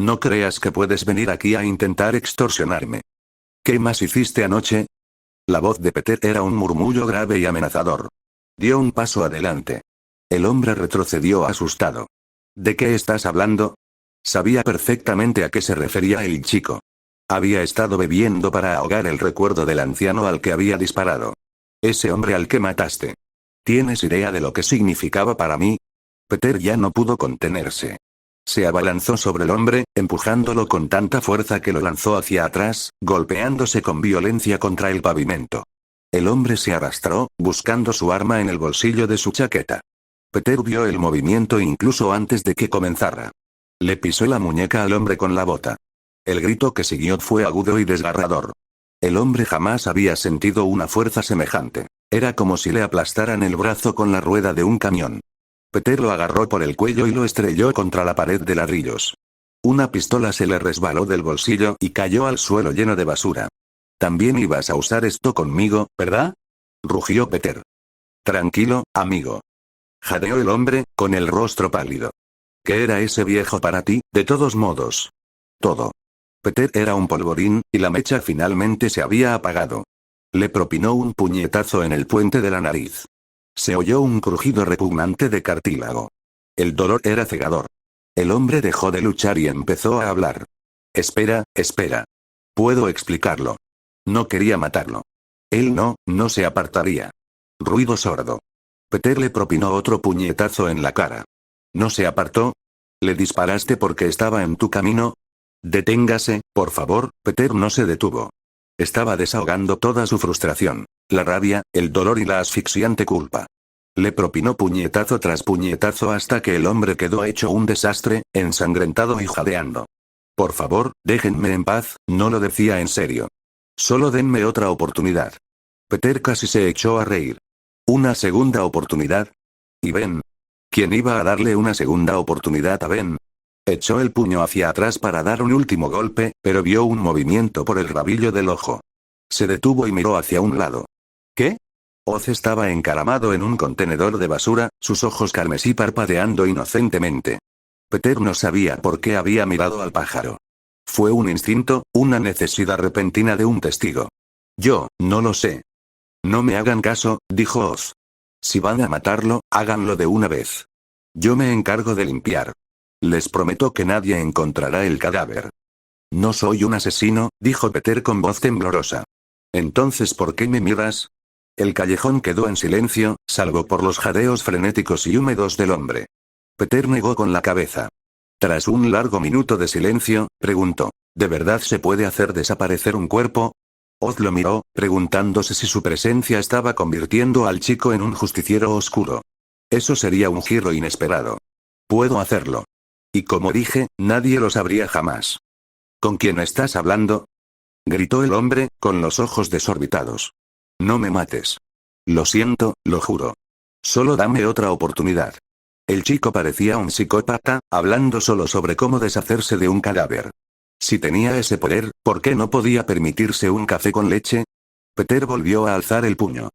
No creas que puedes venir aquí a intentar extorsionarme. ¿Qué más hiciste anoche? La voz de Peter era un murmullo grave y amenazador. Dio un paso adelante. El hombre retrocedió asustado. ¿De qué estás hablando? Sabía perfectamente a qué se refería el chico. Había estado bebiendo para ahogar el recuerdo del anciano al que había disparado. Ese hombre al que mataste. ¿Tienes idea de lo que significaba para mí? Peter ya no pudo contenerse. Se abalanzó sobre el hombre, empujándolo con tanta fuerza que lo lanzó hacia atrás, golpeándose con violencia contra el pavimento. El hombre se arrastró, buscando su arma en el bolsillo de su chaqueta. Peter vio el movimiento incluso antes de que comenzara. Le pisó la muñeca al hombre con la bota. El grito que siguió fue agudo y desgarrador. El hombre jamás había sentido una fuerza semejante. Era como si le aplastaran el brazo con la rueda de un camión. Peter lo agarró por el cuello y lo estrelló contra la pared de ladrillos. Una pistola se le resbaló del bolsillo y cayó al suelo lleno de basura. «También ibas a usar esto conmigo, ¿verdad?», rugió Peter. «Tranquilo, amigo», jadeó el hombre, con el rostro pálido. «¿Qué era ese viejo para ti, de todos modos?» «Todo». Peter era un polvorín, y la mecha finalmente se había apagado. Le propinó un puñetazo en el puente de la nariz. Se oyó un crujido repugnante de cartílago. El dolor era cegador. El hombre dejó de luchar y empezó a hablar. «Espera, espera. Puedo explicarlo. No quería matarlo. Él no se apartaría». Ruido sordo. Peter le propinó otro puñetazo en la cara. «¿No se apartó? ¿Le disparaste porque estaba en tu camino?» «Deténgase, por favor». Peter no se detuvo. Estaba desahogando toda su frustración, la rabia, el dolor y la asfixiante culpa. Le propinó puñetazo tras puñetazo hasta que el hombre quedó hecho un desastre, ensangrentado y jadeando. «Por favor, déjenme en paz», no lo decía en serio. «Solo denme otra oportunidad». Peter casi se echó a reír. ¿Una segunda oportunidad? ¿Y Ben? ¿Quién iba a darle una segunda oportunidad a Ben? Echó el puño hacia atrás para dar un último golpe, pero vio un movimiento por el rabillo del ojo. Se detuvo y miró hacia un lado. ¿Qué? Oz estaba encaramado en un contenedor de basura, sus ojos carmesí parpadeando inocentemente. Peter no sabía por qué había mirado al pájaro. Fue un instinto, una necesidad repentina de un testigo. «Yo, no lo sé». «No me hagan caso», dijo Oz. «Si van a matarlo, háganlo de una vez. Yo me encargo de limpiar. Les prometo que nadie encontrará el cadáver». «No soy un asesino», dijo Peter con voz temblorosa. «Entonces, ¿por qué me miras?» El callejón quedó en silencio, salvo por los jadeos frenéticos y húmedos del hombre. Peter negó con la cabeza. Tras un largo minuto de silencio, preguntó: «¿De verdad se puede hacer desaparecer un cuerpo?» Oz lo miró, preguntándose si su presencia estaba convirtiendo al chico en un justiciero oscuro. Eso sería un giro inesperado. «Puedo hacerlo. Y como dije, nadie lo sabría jamás». «¿Con quién estás hablando?», gritó el hombre, con los ojos desorbitados. «No me mates. Lo siento, lo juro. Solo dame otra oportunidad». El chico parecía un psicópata, hablando solo sobre cómo deshacerse de un cadáver. Si tenía ese poder, ¿por qué no podía permitirse un café con leche? Peter volvió a alzar el puño.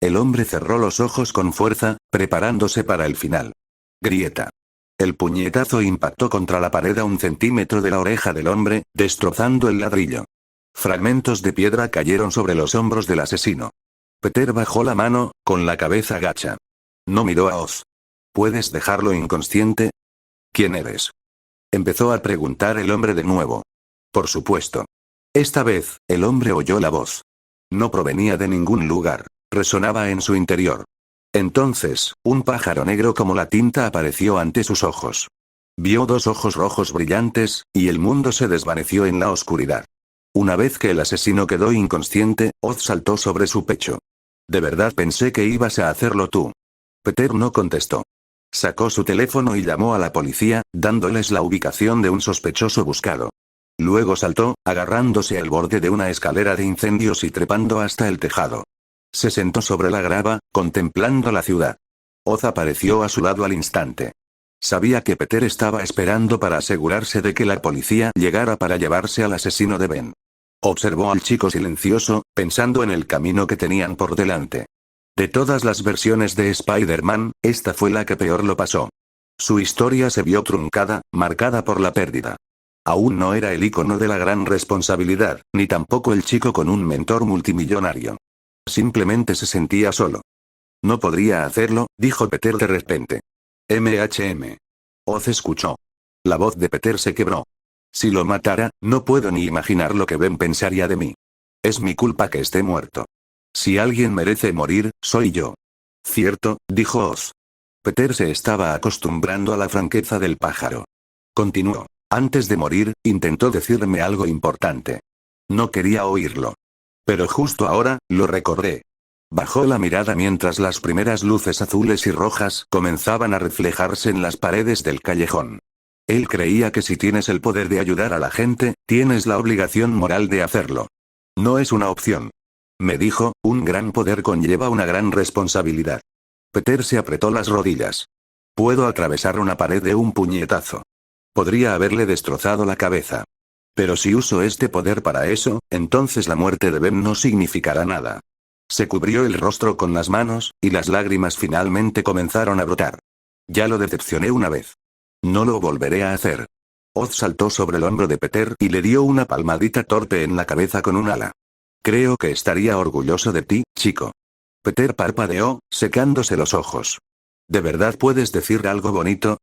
El hombre cerró los ojos con fuerza, preparándose para el final. Grieta. El puñetazo impactó contra la pared a 1 centímetro de la oreja del hombre, destrozando el ladrillo. Fragmentos de piedra cayeron sobre los hombros del asesino. Peter bajó la mano, con la cabeza gacha. No miró a Oz. «¿Puedes dejarlo inconsciente?» «¿Quién eres?», empezó a preguntar el hombre de nuevo. Por supuesto. Esta vez, el hombre oyó la voz. No provenía de ningún lugar, resonaba en su interior. Entonces, un pájaro negro como la tinta apareció ante sus ojos. Vio 2 ojos rojos brillantes, y el mundo se desvaneció en la oscuridad. Una vez que el asesino quedó inconsciente, Oz saltó sobre su pecho. «De verdad pensé que ibas a hacerlo tú». Peter no contestó. Sacó su teléfono y llamó a la policía, dándoles la ubicación de un sospechoso buscado. Luego saltó, agarrándose al borde de una escalera de incendios y trepando hasta el tejado. Se sentó sobre la grava, contemplando la ciudad. Oz apareció a su lado al instante. Sabía que Peter estaba esperando para asegurarse de que la policía llegara para llevarse al asesino de Ben. Observó al chico silencioso, pensando en el camino que tenían por delante. De todas las versiones de Spider-Man, esta fue la que peor lo pasó. Su historia se vio truncada, marcada por la pérdida. Aún no era el ícono de la gran responsabilidad, ni tampoco el chico con un mentor multimillonario. Simplemente se sentía solo. «No podría hacerlo», dijo Peter de repente. «MHM». Oz escuchó. La voz de Peter se quebró. Si lo matara, no puedo ni imaginar lo que Ben pensaría de mí. Es mi culpa que esté muerto. Si alguien merece morir, soy yo. Cierto, dijo Oz. Peter se estaba acostumbrando a la franqueza del pájaro. Continuó. Antes de morir, intentó decirme algo importante. No quería oírlo. Pero justo ahora, lo recordé. Bajó la mirada mientras las primeras luces azules y rojas comenzaban a reflejarse en las paredes del callejón. Él creía que si tienes el poder de ayudar a la gente, tienes la obligación moral de hacerlo. No es una opción. Me dijo, un gran poder conlleva una gran responsabilidad. Peter se apretó las rodillas. Puedo atravesar una pared de un puñetazo. Podría haberle destrozado la cabeza. Pero si uso este poder para eso, entonces la muerte de Ben no significará nada. Se cubrió el rostro con las manos, y las lágrimas finalmente comenzaron a brotar. Ya lo decepcioné una vez. No lo volveré a hacer. Oz saltó sobre el hombro de Peter y le dio una palmadita torpe en la cabeza con un ala. Creo que estaría orgulloso de ti, chico. Peter parpadeó, secándose los ojos. ¿De verdad puedes decir algo bonito?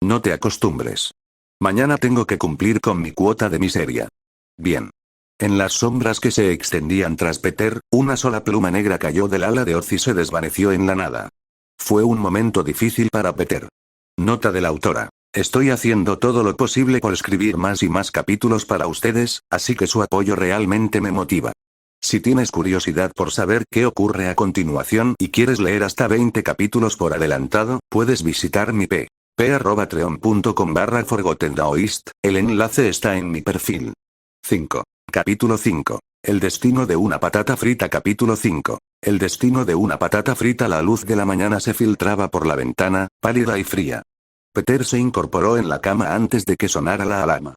No te acostumbres. Mañana tengo que cumplir con mi cuota de miseria. Bien. En las sombras que se extendían tras Peter, una sola pluma negra cayó del ala de Oz y se desvaneció en la nada. Fue un momento difícil para Peter. Nota de la autora. Estoy haciendo todo lo posible por escribir más y más capítulos para ustedes, así que su apoyo realmente me motiva. Si tienes curiosidad por saber qué ocurre a continuación y quieres leer hasta 20 capítulos por adelantado, puedes visitar mi p.patreon.com/ForgottenTheOist, el enlace está en mi perfil. 5. Capítulo 5. El destino de una patata frita. Capítulo 5. El destino de una patata frita. La luz de la mañana se filtraba por la ventana, pálida y fría. Peter se incorporó en la cama antes de que sonara la alarma.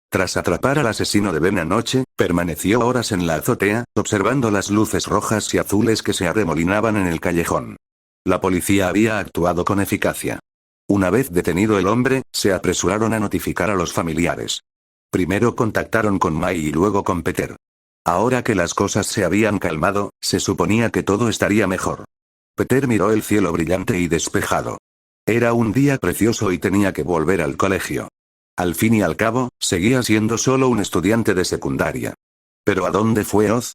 Tras atrapar al asesino de Ben anoche, permaneció horas en la azotea, observando las luces rojas y azules que se arremolinaban en el callejón. La policía había actuado con eficacia. Una vez detenido el hombre, se apresuraron a notificar a los familiares. Primero contactaron con May y luego con Peter. Ahora que las cosas se habían calmado, se suponía que todo estaría mejor. Peter miró el cielo brillante y despejado. Era un día precioso y tenía que volver al colegio. Al fin y al cabo, seguía siendo solo un estudiante de secundaria. ¿Pero a dónde fue Oz?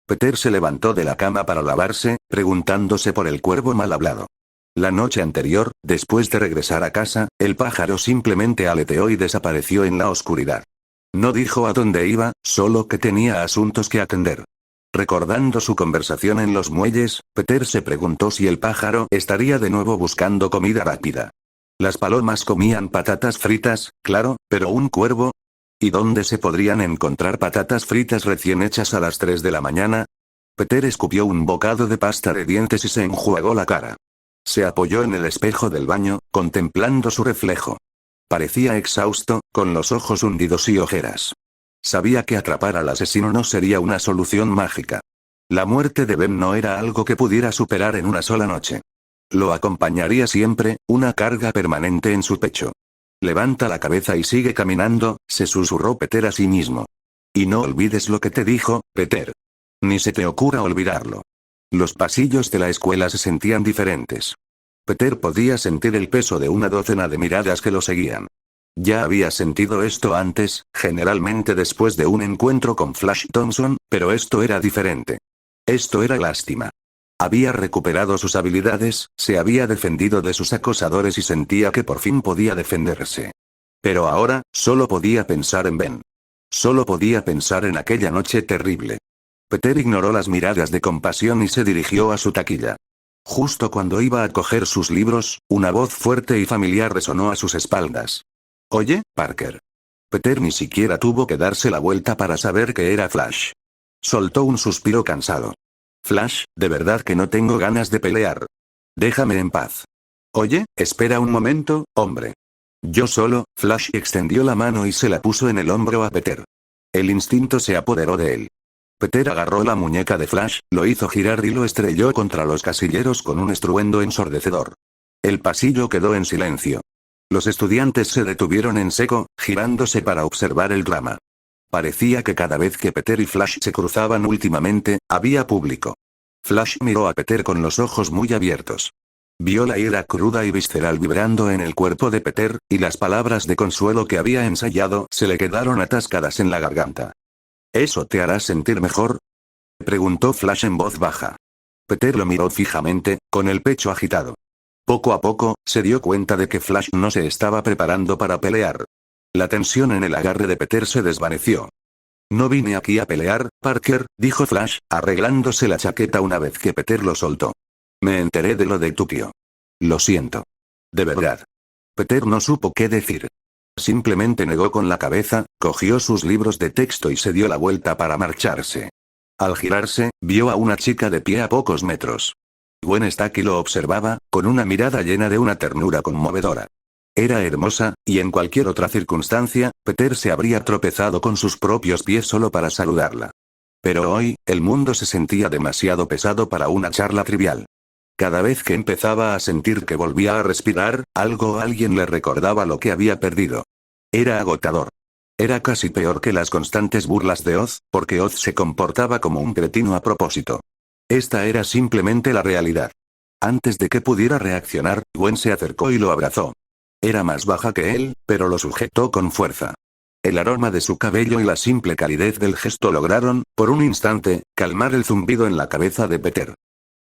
Peter se levantó de la cama para lavarse, preguntándose por el cuervo mal hablado. La noche anterior, después de regresar a casa, el pájaro simplemente aleteó y desapareció en la oscuridad. No dijo a dónde iba, solo que tenía asuntos que atender. Recordando su conversación en los muelles, Peter se preguntó si el pájaro estaría de nuevo buscando comida rápida. Las palomas comían patatas fritas, claro, pero un cuervo. ¿Y dónde se podrían encontrar patatas fritas recién hechas a las 3 de la mañana? Peter escupió un bocado de pasta de dientes y se enjuagó la cara. Se apoyó en el espejo del baño, contemplando su reflejo. Parecía exhausto, con los ojos hundidos y ojeras. Sabía que atrapar al asesino no sería una solución mágica. La muerte de Ben no era algo que pudiera superar en una sola noche. Lo acompañaría siempre, una carga permanente en su pecho. Levanta la cabeza y sigue caminando, se susurró Peter a sí mismo. Y no olvides lo que te dijo, Peter. Ni se te ocurra olvidarlo. Los pasillos de la escuela se sentían diferentes. Peter podía sentir el peso de una docena de miradas que lo seguían. Ya había sentido esto antes, generalmente después de un encuentro con Flash Thompson, pero esto era diferente. Esto era lástima. Había recuperado sus habilidades, se había defendido de sus acosadores y sentía que por fin podía defenderse. Pero ahora, solo podía pensar en Ben. Solo podía pensar en aquella noche terrible. Peter ignoró las miradas de compasión y se dirigió a su taquilla. Justo cuando iba a coger sus libros, una voz fuerte y familiar resonó a sus espaldas. «Oye, Parker». Peter ni siquiera tuvo que darse la vuelta para saber que era Flash. Soltó un suspiro cansado. «Flash, de verdad que no tengo ganas de pelear. Déjame en paz». «Oye, espera un momento, hombre». «Yo solo». Flash extendió la mano y se la puso en el hombro a Peter. El instinto se apoderó de él. Peter agarró la muñeca de Flash, lo hizo girar y lo estrelló contra los casilleros con un estruendo ensordecedor. El pasillo quedó en silencio. Los estudiantes se detuvieron en seco, girándose para observar el drama. Parecía que cada vez que Peter y Flash se cruzaban últimamente, había público. Flash miró a Peter con los ojos muy abiertos. Vio la ira cruda y visceral vibrando en el cuerpo de Peter, y las palabras de consuelo que había ensayado se le quedaron atascadas en la garganta. ¿Eso te hará sentir mejor?, preguntó Flash en voz baja. Peter lo miró fijamente, con el pecho agitado. Poco a poco, se dio cuenta de que Flash no se estaba preparando para pelear. La tensión en el agarre de Peter se desvaneció. No vine aquí a pelear, Parker, dijo Flash, arreglándose la chaqueta una vez que Peter lo soltó. Me enteré de lo de tu tío. Lo siento. De verdad. Peter no supo qué decir. Simplemente negó con la cabeza, cogió sus libros de texto y se dio la vuelta para marcharse. Al girarse, vio a una chica de pie a pocos metros. Gwen Stacy lo observaba, con una mirada llena de una ternura conmovedora. Era hermosa, y en cualquier otra circunstancia, Peter se habría tropezado con sus propios pies solo para saludarla. Pero hoy, el mundo se sentía demasiado pesado para una charla trivial. Cada vez que empezaba a sentir que volvía a respirar, algo o alguien le recordaba lo que había perdido. Era agotador. Era casi peor que las constantes burlas de Oz, porque Oz se comportaba como un cretino a propósito. Esta era simplemente la realidad. Antes de que pudiera reaccionar, Gwen se acercó y lo abrazó. Era más baja que él, pero lo sujetó con fuerza. El aroma de su cabello y la simple calidez del gesto lograron, por un instante, calmar el zumbido en la cabeza de Peter.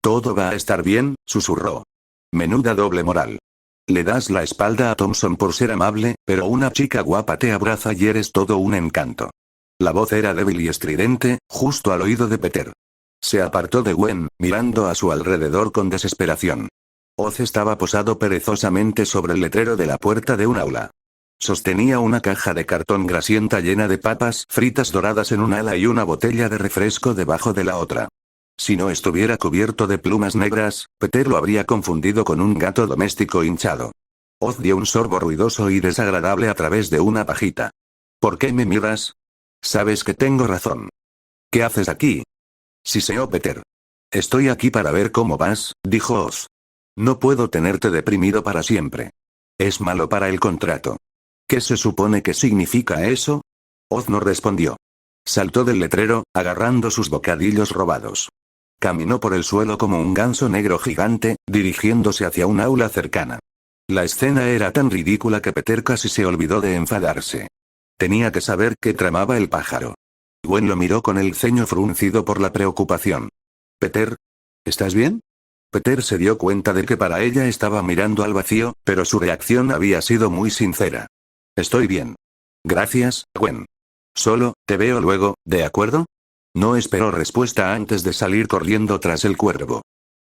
Todo va a estar bien, susurró. Menuda doble moral. Le das la espalda a Thompson por ser amable, pero una chica guapa te abraza y eres todo un encanto. La voz era débil y estridente, justo al oído de Peter. Se apartó de Gwen, mirando a su alrededor con desesperación. Oz estaba posado perezosamente sobre el letrero de la puerta de un aula. Sostenía una caja de cartón grasienta llena de papas fritas doradas en un ala y una botella de refresco debajo de la otra. Si no estuviera cubierto de plumas negras, Peter lo habría confundido con un gato doméstico hinchado. Oz dio un sorbo ruidoso y desagradable a través de una pajita. ¿Por qué me miras? Sabes que tengo razón. ¿Qué haces aquí? Siseó Peter. Estoy aquí para ver cómo vas, dijo Oz. No puedo tenerte deprimido para siempre. Es malo para el contrato. ¿Qué se supone que significa eso? Oz no respondió. Saltó del letrero, agarrando sus bocadillos robados. Caminó por el suelo como un ganso negro gigante, dirigiéndose hacia un aula cercana. La escena era tan ridícula que Peter casi se olvidó de enfadarse. Tenía que saber qué tramaba el pájaro. Gwen lo miró con el ceño fruncido por la preocupación. «Peter, ¿estás bien?» Peter se dio cuenta de que para ella estaba mirando al vacío, pero su reacción había sido muy sincera. «Estoy bien. Gracias, Gwen. Solo, te veo luego, ¿de acuerdo?» No esperó respuesta antes de salir corriendo tras el cuervo.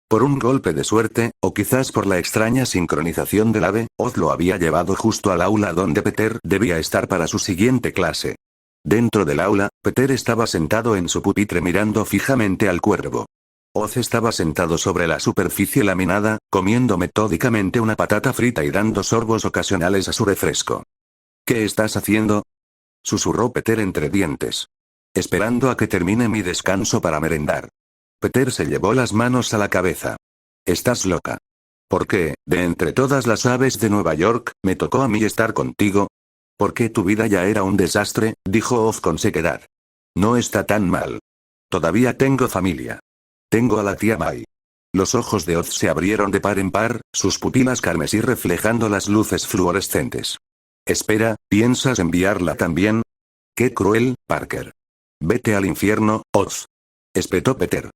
Por un golpe de suerte, o quizás por la extraña sincronización del ave, Oz lo había llevado justo al aula donde Peter debía estar para su siguiente clase. Dentro del aula, Peter estaba sentado en su pupitre mirando fijamente al cuervo. Oz estaba sentado sobre la superficie laminada, comiendo metódicamente una patata frita y dando sorbos ocasionales a su refresco. ¿Qué estás haciendo?, susurró Peter entre dientes. Esperando a que termine mi descanso para merendar. Peter se llevó las manos a la cabeza. ¿Estás loca? ¿Por qué, de entre todas las aves de Nueva York, me tocó a mí estar contigo? Porque tu vida ya era un desastre, dijo Oz con sequedad. No está tan mal. Todavía tengo familia. Tengo a la tía May. Los ojos de Oz se abrieron de par en par, sus pupilas carmesí reflejando las luces fluorescentes. Espera, ¿piensas enviarla también? Qué cruel, Parker. Vete al infierno, Oz. Espetó Peter.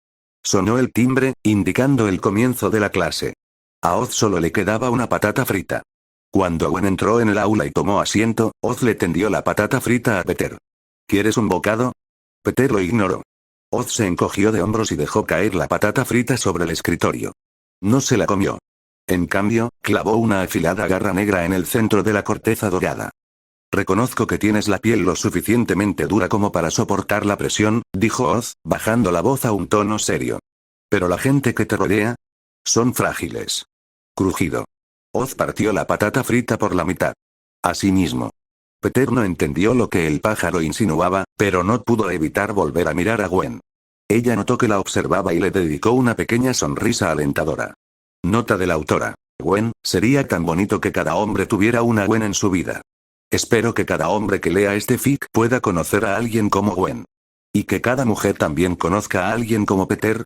Sonó el timbre, indicando el comienzo de la clase. A Oz solo le quedaba una patata frita. Cuando Gwen entró en el aula y tomó asiento, Oz le tendió la patata frita a Peter. ¿Quieres un bocado? Peter lo ignoró. Oz se encogió de hombros y dejó caer la patata frita sobre el escritorio. No se la comió. En cambio, clavó una afilada garra negra en el centro de la corteza dorada. Reconozco que tienes la piel lo suficientemente dura como para soportar la presión, dijo Oz, bajando la voz a un tono serio. Pero la gente que te rodea son frágiles. Crujido. Oz partió la patata frita por la mitad. Asimismo. Peter no entendió lo que el pájaro insinuaba, pero no pudo evitar volver a mirar a Gwen. Ella notó que la observaba y le dedicó una pequeña sonrisa alentadora. Nota de la autora. Gwen, sería tan bonito que cada hombre tuviera una Gwen en su vida. Espero que cada hombre que lea este fic pueda conocer a alguien como Gwen. Y que cada mujer también conozca a alguien como Peter.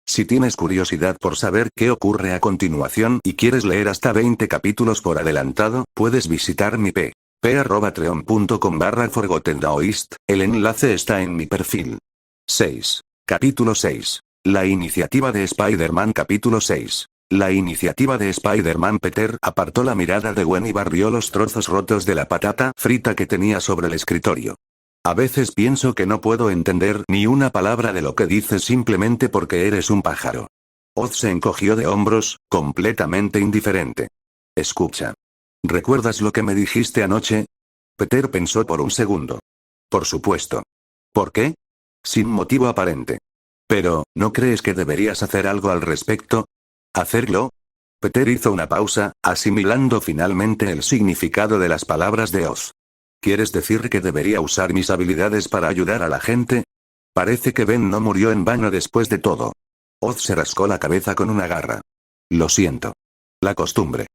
Si tienes curiosidad por saber qué ocurre a continuación y quieres leer hasta 20 capítulos por adelantado, puedes visitar mi p.patreon.com/ForgottenDaoist, el enlace está en mi perfil. 6. Capítulo 6. La iniciativa de Spider-Man. Capítulo 6. La iniciativa de Spider-Man. Peter apartó la mirada de Gwen y barrió los trozos rotos de la patata frita que tenía sobre el escritorio. A veces pienso que no puedo entender ni una palabra de lo que dices simplemente porque eres un pájaro. Oz se encogió de hombros, completamente indiferente. Escucha. ¿Recuerdas lo que me dijiste anoche? Peter pensó por un segundo. Por supuesto. ¿Por qué? Sin motivo aparente. Pero, ¿no crees que deberías hacer algo al respecto? ¿Hacerlo? Peter hizo una pausa, asimilando finalmente el significado de las palabras de Oz. ¿Quieres decir que debería usar mis habilidades para ayudar a la gente? Parece que Ben no murió en vano después de todo. Oz se rascó la cabeza con una garra. Lo siento. La costumbre.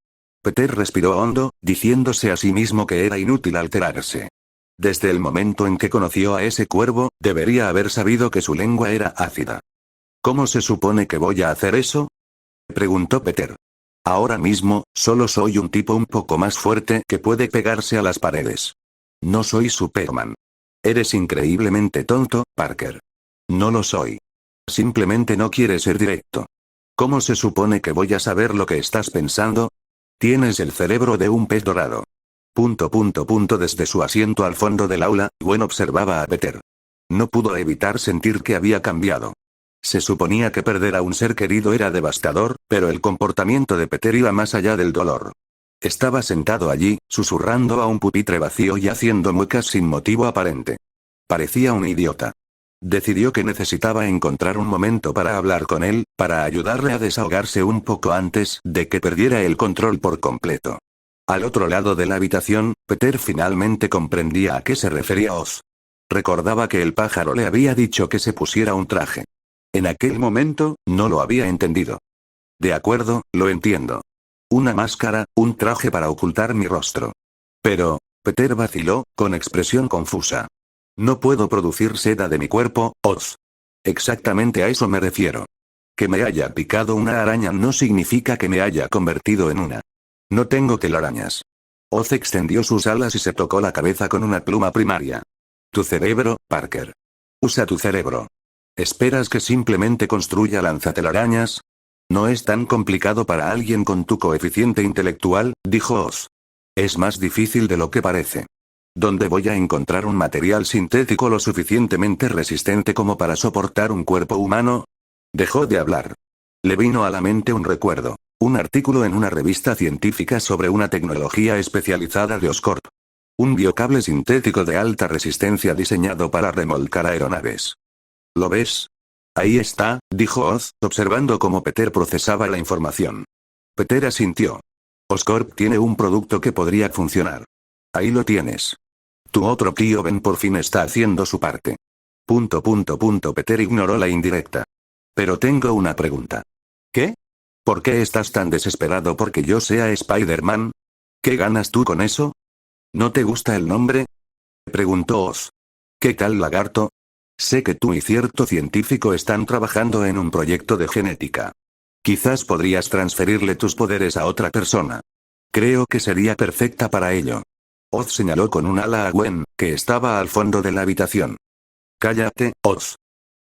Peter respiró hondo, diciéndose a sí mismo que era inútil alterarse. Desde el momento en que conoció a ese cuervo, debería haber sabido que su lengua era ácida. ¿Cómo se supone que voy a hacer eso? Preguntó Peter. Ahora mismo, solo soy un tipo un poco más fuerte que puede pegarse a las paredes. No soy Superman. Eres increíblemente tonto, Parker. No lo soy. Simplemente no quieres ser directo. ¿Cómo se supone que voy a saber lo que estás pensando? Tienes el cerebro de un pez dorado. Desde su asiento al fondo del aula, Gwen observaba a Peter. No pudo evitar sentir que había cambiado. Se suponía que perder a un ser querido era devastador, pero el comportamiento de Peter iba más allá del dolor. Estaba sentado allí, susurrando a un pupitre vacío y haciendo muecas sin motivo aparente. Parecía un idiota. Decidió que necesitaba encontrar un momento para hablar con él, para ayudarle a desahogarse un poco antes de que perdiera el control por completo. Al otro lado de la habitación, Peter finalmente comprendía a qué se refería Oz. Recordaba que el pájaro le había dicho que se pusiera un traje. En aquel momento, no lo había entendido. De acuerdo, lo entiendo. Una máscara, un traje para ocultar mi rostro. Pero, Peter vaciló, con expresión confusa. No puedo producir seda de mi cuerpo, Oz. Exactamente a eso me refiero. Que me haya picado una araña no significa que me haya convertido en una. No tengo telarañas. Oz extendió sus alas y se tocó la cabeza con una pluma primaria. Tu cerebro, Parker. Usa tu cerebro. ¿Esperas que simplemente construya lanzatelarañas? No es tan complicado para alguien con tu coeficiente intelectual, dijo Oz. Es más difícil de lo que parece. ¿Dónde voy a encontrar un material sintético lo suficientemente resistente como para soportar un cuerpo humano? Dejó de hablar. Le vino a la mente un recuerdo. Un artículo en una revista científica sobre una tecnología especializada de Oscorp. Un biocable sintético de alta resistencia diseñado para remolcar aeronaves. ¿Lo ves? Ahí está, dijo Oz, observando cómo Peter procesaba la información. Peter asintió. Oscorp tiene un producto que podría funcionar. Ahí lo tienes. Tu otro tío Ben por fin está haciendo su parte. Peter ignoró la indirecta. Pero tengo una pregunta. ¿Qué? ¿Por qué estás tan desesperado porque yo sea Spider-Man? ¿Qué ganas tú con eso? ¿No te gusta el nombre? Preguntó Oz. ¿Qué tal, lagarto? Sé que tú y cierto científico están trabajando en un proyecto de genética. Quizás podrías transferirle tus poderes a otra persona. Creo que sería perfecta para ello. Oz señaló con un ala a Gwen, que estaba al fondo de la habitación. Cállate, Oz.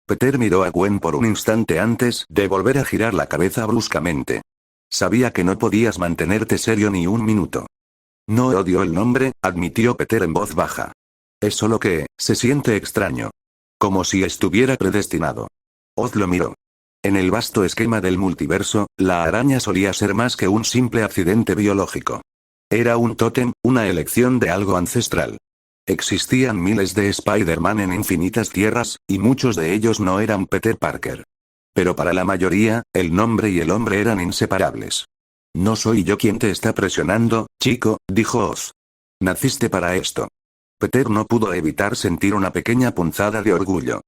Peter miró a Gwen por un instante antes de volver a girar la cabeza bruscamente. Sabía que no podías mantenerte serio ni un minuto. No odio el nombre, admitió Peter en voz baja. Es solo que, se siente extraño. Como si estuviera predestinado. Oz lo miró. En el vasto esquema del multiverso, la araña solía ser más que un simple accidente biológico. Era un tótem, una elección de algo ancestral. Existían miles de Spider-Man en infinitas tierras, y muchos de ellos no eran Peter Parker. Pero para la mayoría, el nombre y el hombre eran inseparables. No soy yo quien te está presionando, chico, dijo Oz. Naciste para esto. Peter no pudo evitar sentir una pequeña punzada de orgullo.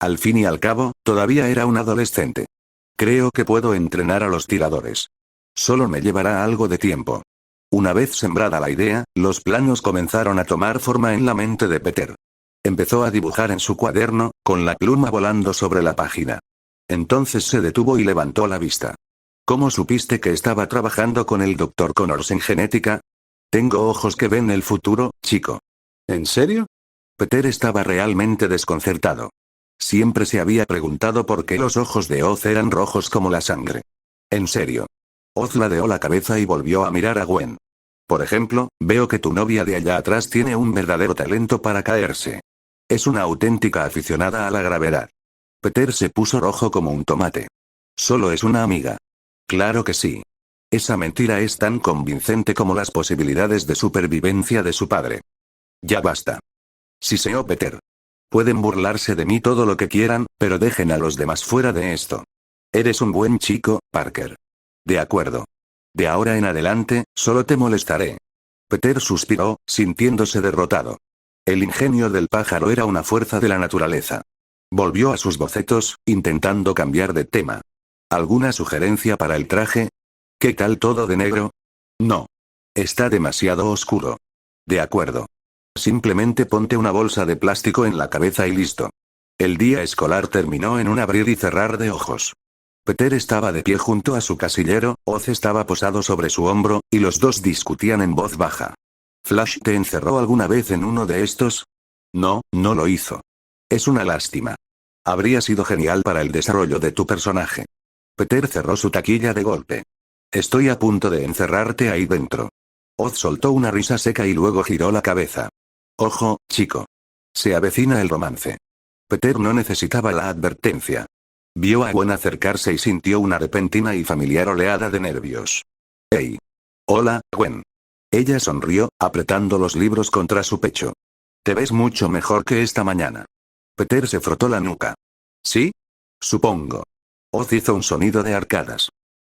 Al fin y al cabo, todavía era un adolescente. Creo que puedo entrenar a los tiradores. Solo me llevará algo de tiempo. Una vez sembrada la idea, los planos comenzaron a tomar forma en la mente de Peter. Empezó a dibujar en su cuaderno, con la pluma volando sobre la página. Entonces se detuvo y levantó la vista. ¿Cómo supiste que estaba trabajando con el Dr. Connors en genética? Tengo ojos que ven el futuro, chico. ¿En serio? Peter estaba realmente desconcertado. Siempre se había preguntado por qué los ojos de Oz eran rojos como la sangre. En serio. Oz ladeó la cabeza y volvió a mirar a Gwen. Por ejemplo, veo que tu novia de allá atrás tiene un verdadero talento para caerse. Es una auténtica aficionada a la gravedad. Peter se puso rojo como un tomate. Solo es una amiga. Claro que sí. Esa mentira es tan convincente como las posibilidades de supervivencia de su padre. Ya basta. Siseó Peter. Pueden burlarse de mí todo lo que quieran, pero dejen a los demás fuera de esto. Eres un buen chico, Parker. De acuerdo. De ahora en adelante, solo te molestaré. Peter suspiró, sintiéndose derrotado. El ingenio del pájaro era una fuerza de la naturaleza. Volvió a sus bocetos, intentando cambiar de tema. ¿Alguna sugerencia para el traje? ¿Qué tal todo de negro? No. Está demasiado oscuro. De acuerdo. Simplemente ponte una bolsa de plástico en la cabeza y listo. El día escolar terminó en un abrir y cerrar de ojos. Peter estaba de pie junto a su casillero, Oz estaba posado sobre su hombro, y los dos discutían en voz baja. ¿Flash te encerró alguna vez en uno de estos? No, no lo hizo. Es una lástima. Habría sido genial para el desarrollo de tu personaje. Peter cerró su taquilla de golpe. Estoy a punto de encerrarte ahí dentro. Oz soltó una risa seca y luego giró la cabeza. Ojo, chico. Se avecina el romance. Peter no necesitaba la advertencia. Vio a Gwen acercarse y sintió una repentina y familiar oleada de nervios. ¡Hey! Hola, Gwen. Ella sonrió, apretando los libros contra su pecho. Te ves mucho mejor que esta mañana. Peter se frotó la nuca. ¿Sí? Supongo. Oz hizo un sonido de arcadas.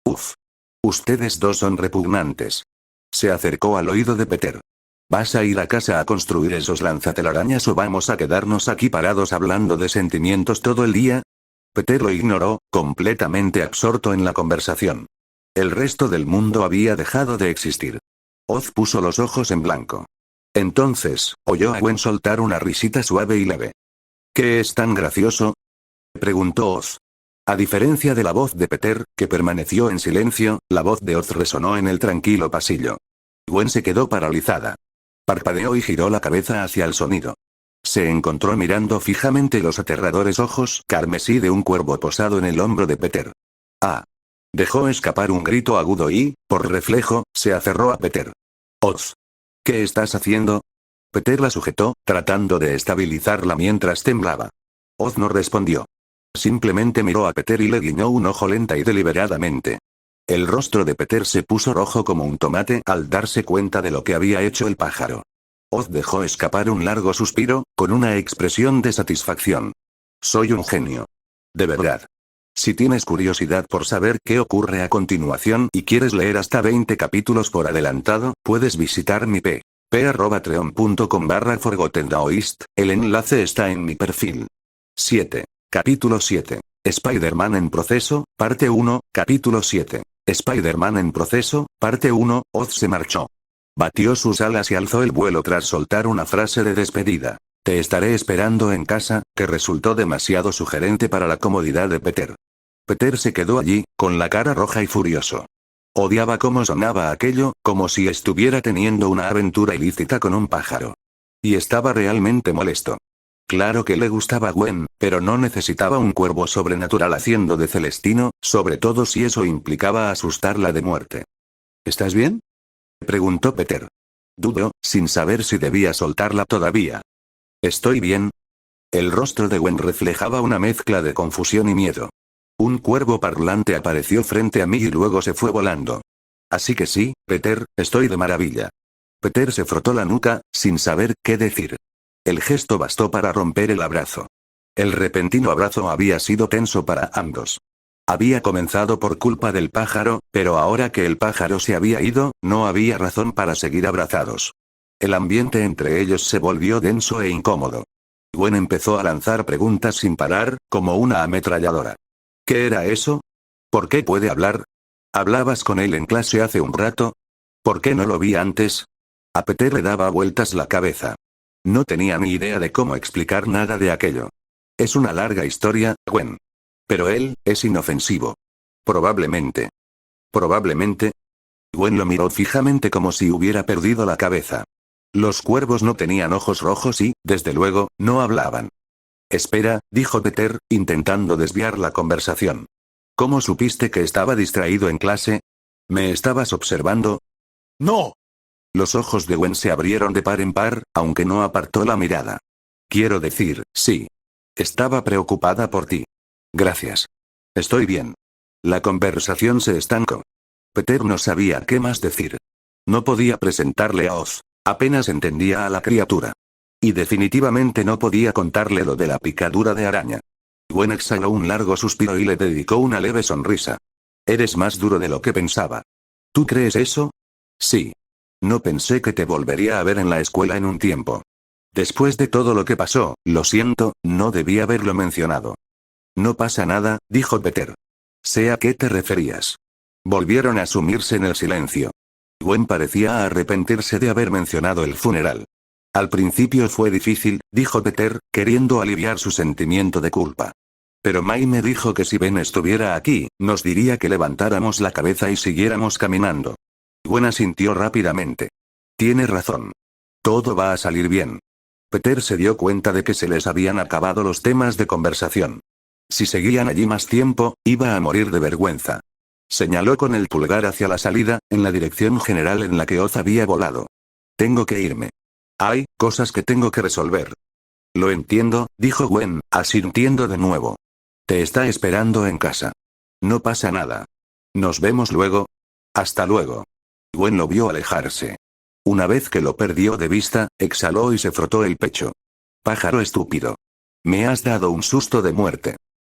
Uf. Ustedes dos son repugnantes. Se acercó al oído de Peter. ¿Vas a ir a casa a construir esos lanzatelarañas o vamos a quedarnos aquí parados hablando de sentimientos todo el día? Peter lo ignoró, completamente absorto en la conversación. El resto del mundo había dejado de existir. Oz puso los ojos en blanco. Entonces, oyó a Gwen soltar una risita suave y leve. ¿Qué es tan gracioso? Preguntó Oz. A diferencia de la voz de Peter, que permaneció en silencio, la voz de Oz resonó en el tranquilo pasillo. Gwen se quedó paralizada. Parpadeó y giró la cabeza hacia el sonido. Se encontró mirando fijamente los aterradores ojos carmesí de un cuervo posado en el hombro de Peter. ¡Ah! Dejó escapar un grito agudo y, por reflejo, se aferró a Peter. Oz. ¿Qué estás haciendo? Peter la sujetó, tratando de estabilizarla mientras temblaba. Oz no respondió. Simplemente miró a Peter y le guiñó un ojo lenta y deliberadamente. El rostro de Peter se puso rojo como un tomate al darse cuenta de lo que había hecho el pájaro. Oz dejó escapar un largo suspiro, con una expresión de satisfacción. Soy un genio. De verdad. Si tienes curiosidad por saber qué ocurre a continuación y quieres leer hasta 20 capítulos por adelantado, puedes visitar mi p.patreon.com/ForgottenDaoist, el enlace está en mi perfil. 7. Capítulo 7. Spider-Man en proceso, parte 1, capítulo 7. Spider-Man en proceso, parte 1, Oz se marchó. Batió sus alas y alzó el vuelo tras soltar una frase de despedida. Te estaré esperando en casa, que resultó demasiado sugerente para la comodidad de Peter. Peter se quedó allí, con la cara roja y furioso. Odiaba cómo sonaba aquello, como si estuviera teniendo una aventura ilícita con un pájaro. Y estaba realmente molesto. Claro que le gustaba Gwen, pero no necesitaba un cuervo sobrenatural haciendo de Celestino, sobre todo si eso implicaba asustarla de muerte. ¿Estás bien? Preguntó Peter. Dudó, sin saber si debía soltarla todavía. ¿Estoy bien? El rostro de Gwen reflejaba una mezcla de confusión y miedo. Un cuervo parlante apareció frente a mí y luego se fue volando. Así que sí, Peter, estoy de maravilla. Peter se frotó la nuca, sin saber qué decir. El gesto bastó para romper el abrazo. El repentino abrazo había sido tenso para ambos. Había comenzado por culpa del pájaro, pero ahora que el pájaro se había ido, no había razón para seguir abrazados. El ambiente entre ellos se volvió denso e incómodo. Gwen empezó a lanzar preguntas sin parar, como una ametralladora. ¿Qué era eso? ¿Por qué puede hablar? ¿Hablabas con él en clase hace un rato? ¿Por qué no lo vi antes? A Peter le daba vueltas la cabeza. No tenía ni idea de cómo explicar nada de aquello. Es una larga historia, Gwen. Pero él, es inofensivo. Probablemente. Probablemente. Gwen lo miró fijamente como si hubiera perdido la cabeza. Los cuervos no tenían ojos rojos y, desde luego, no hablaban. Espera, dijo Peter, intentando desviar la conversación. ¿Cómo supiste que estaba distraído en clase? ¿Me estabas observando? No. Los ojos de Gwen se abrieron de par en par, aunque no apartó la mirada. Quiero decir, sí. Estaba preocupada por ti. Gracias. Estoy bien. La conversación se estancó. Peter no sabía qué más decir. No podía presentarle a Oz. Apenas entendía a la criatura. Y definitivamente no podía contarle lo de la picadura de araña. Gwen exhaló un largo suspiro y le dedicó una leve sonrisa. Eres más duro de lo que pensaba. ¿Tú crees eso? Sí. No pensé que te volvería a ver en la escuela en un tiempo. Después de todo lo que pasó, lo siento, no debí haberlo mencionado. No pasa nada, dijo Peter. Sé a qué te referías. Volvieron a sumirse en el silencio. Gwen parecía arrepentirse de haber mencionado el funeral. Al principio fue difícil, dijo Peter, queriendo aliviar su sentimiento de culpa. Pero Mai me dijo que si Ben estuviera aquí, nos diría que levantáramos la cabeza y siguiéramos caminando. Gwen asintió rápidamente. Tiene razón. Todo va a salir bien. Peter se dio cuenta de que se les habían acabado los temas de conversación. Si seguían allí más tiempo, iba a morir de vergüenza. Señaló con el pulgar hacia la salida, en la dirección general en la que Oz había volado. Tengo que irme. Hay cosas que tengo que resolver. Lo entiendo, dijo Gwen, asintiendo de nuevo. Te está esperando en casa. No pasa nada. Nos vemos luego. Hasta luego. Gwen lo vio alejarse. Una vez que lo perdió de vista, exhaló y se frotó el pecho. Pájaro estúpido. Me has dado un susto de muerte.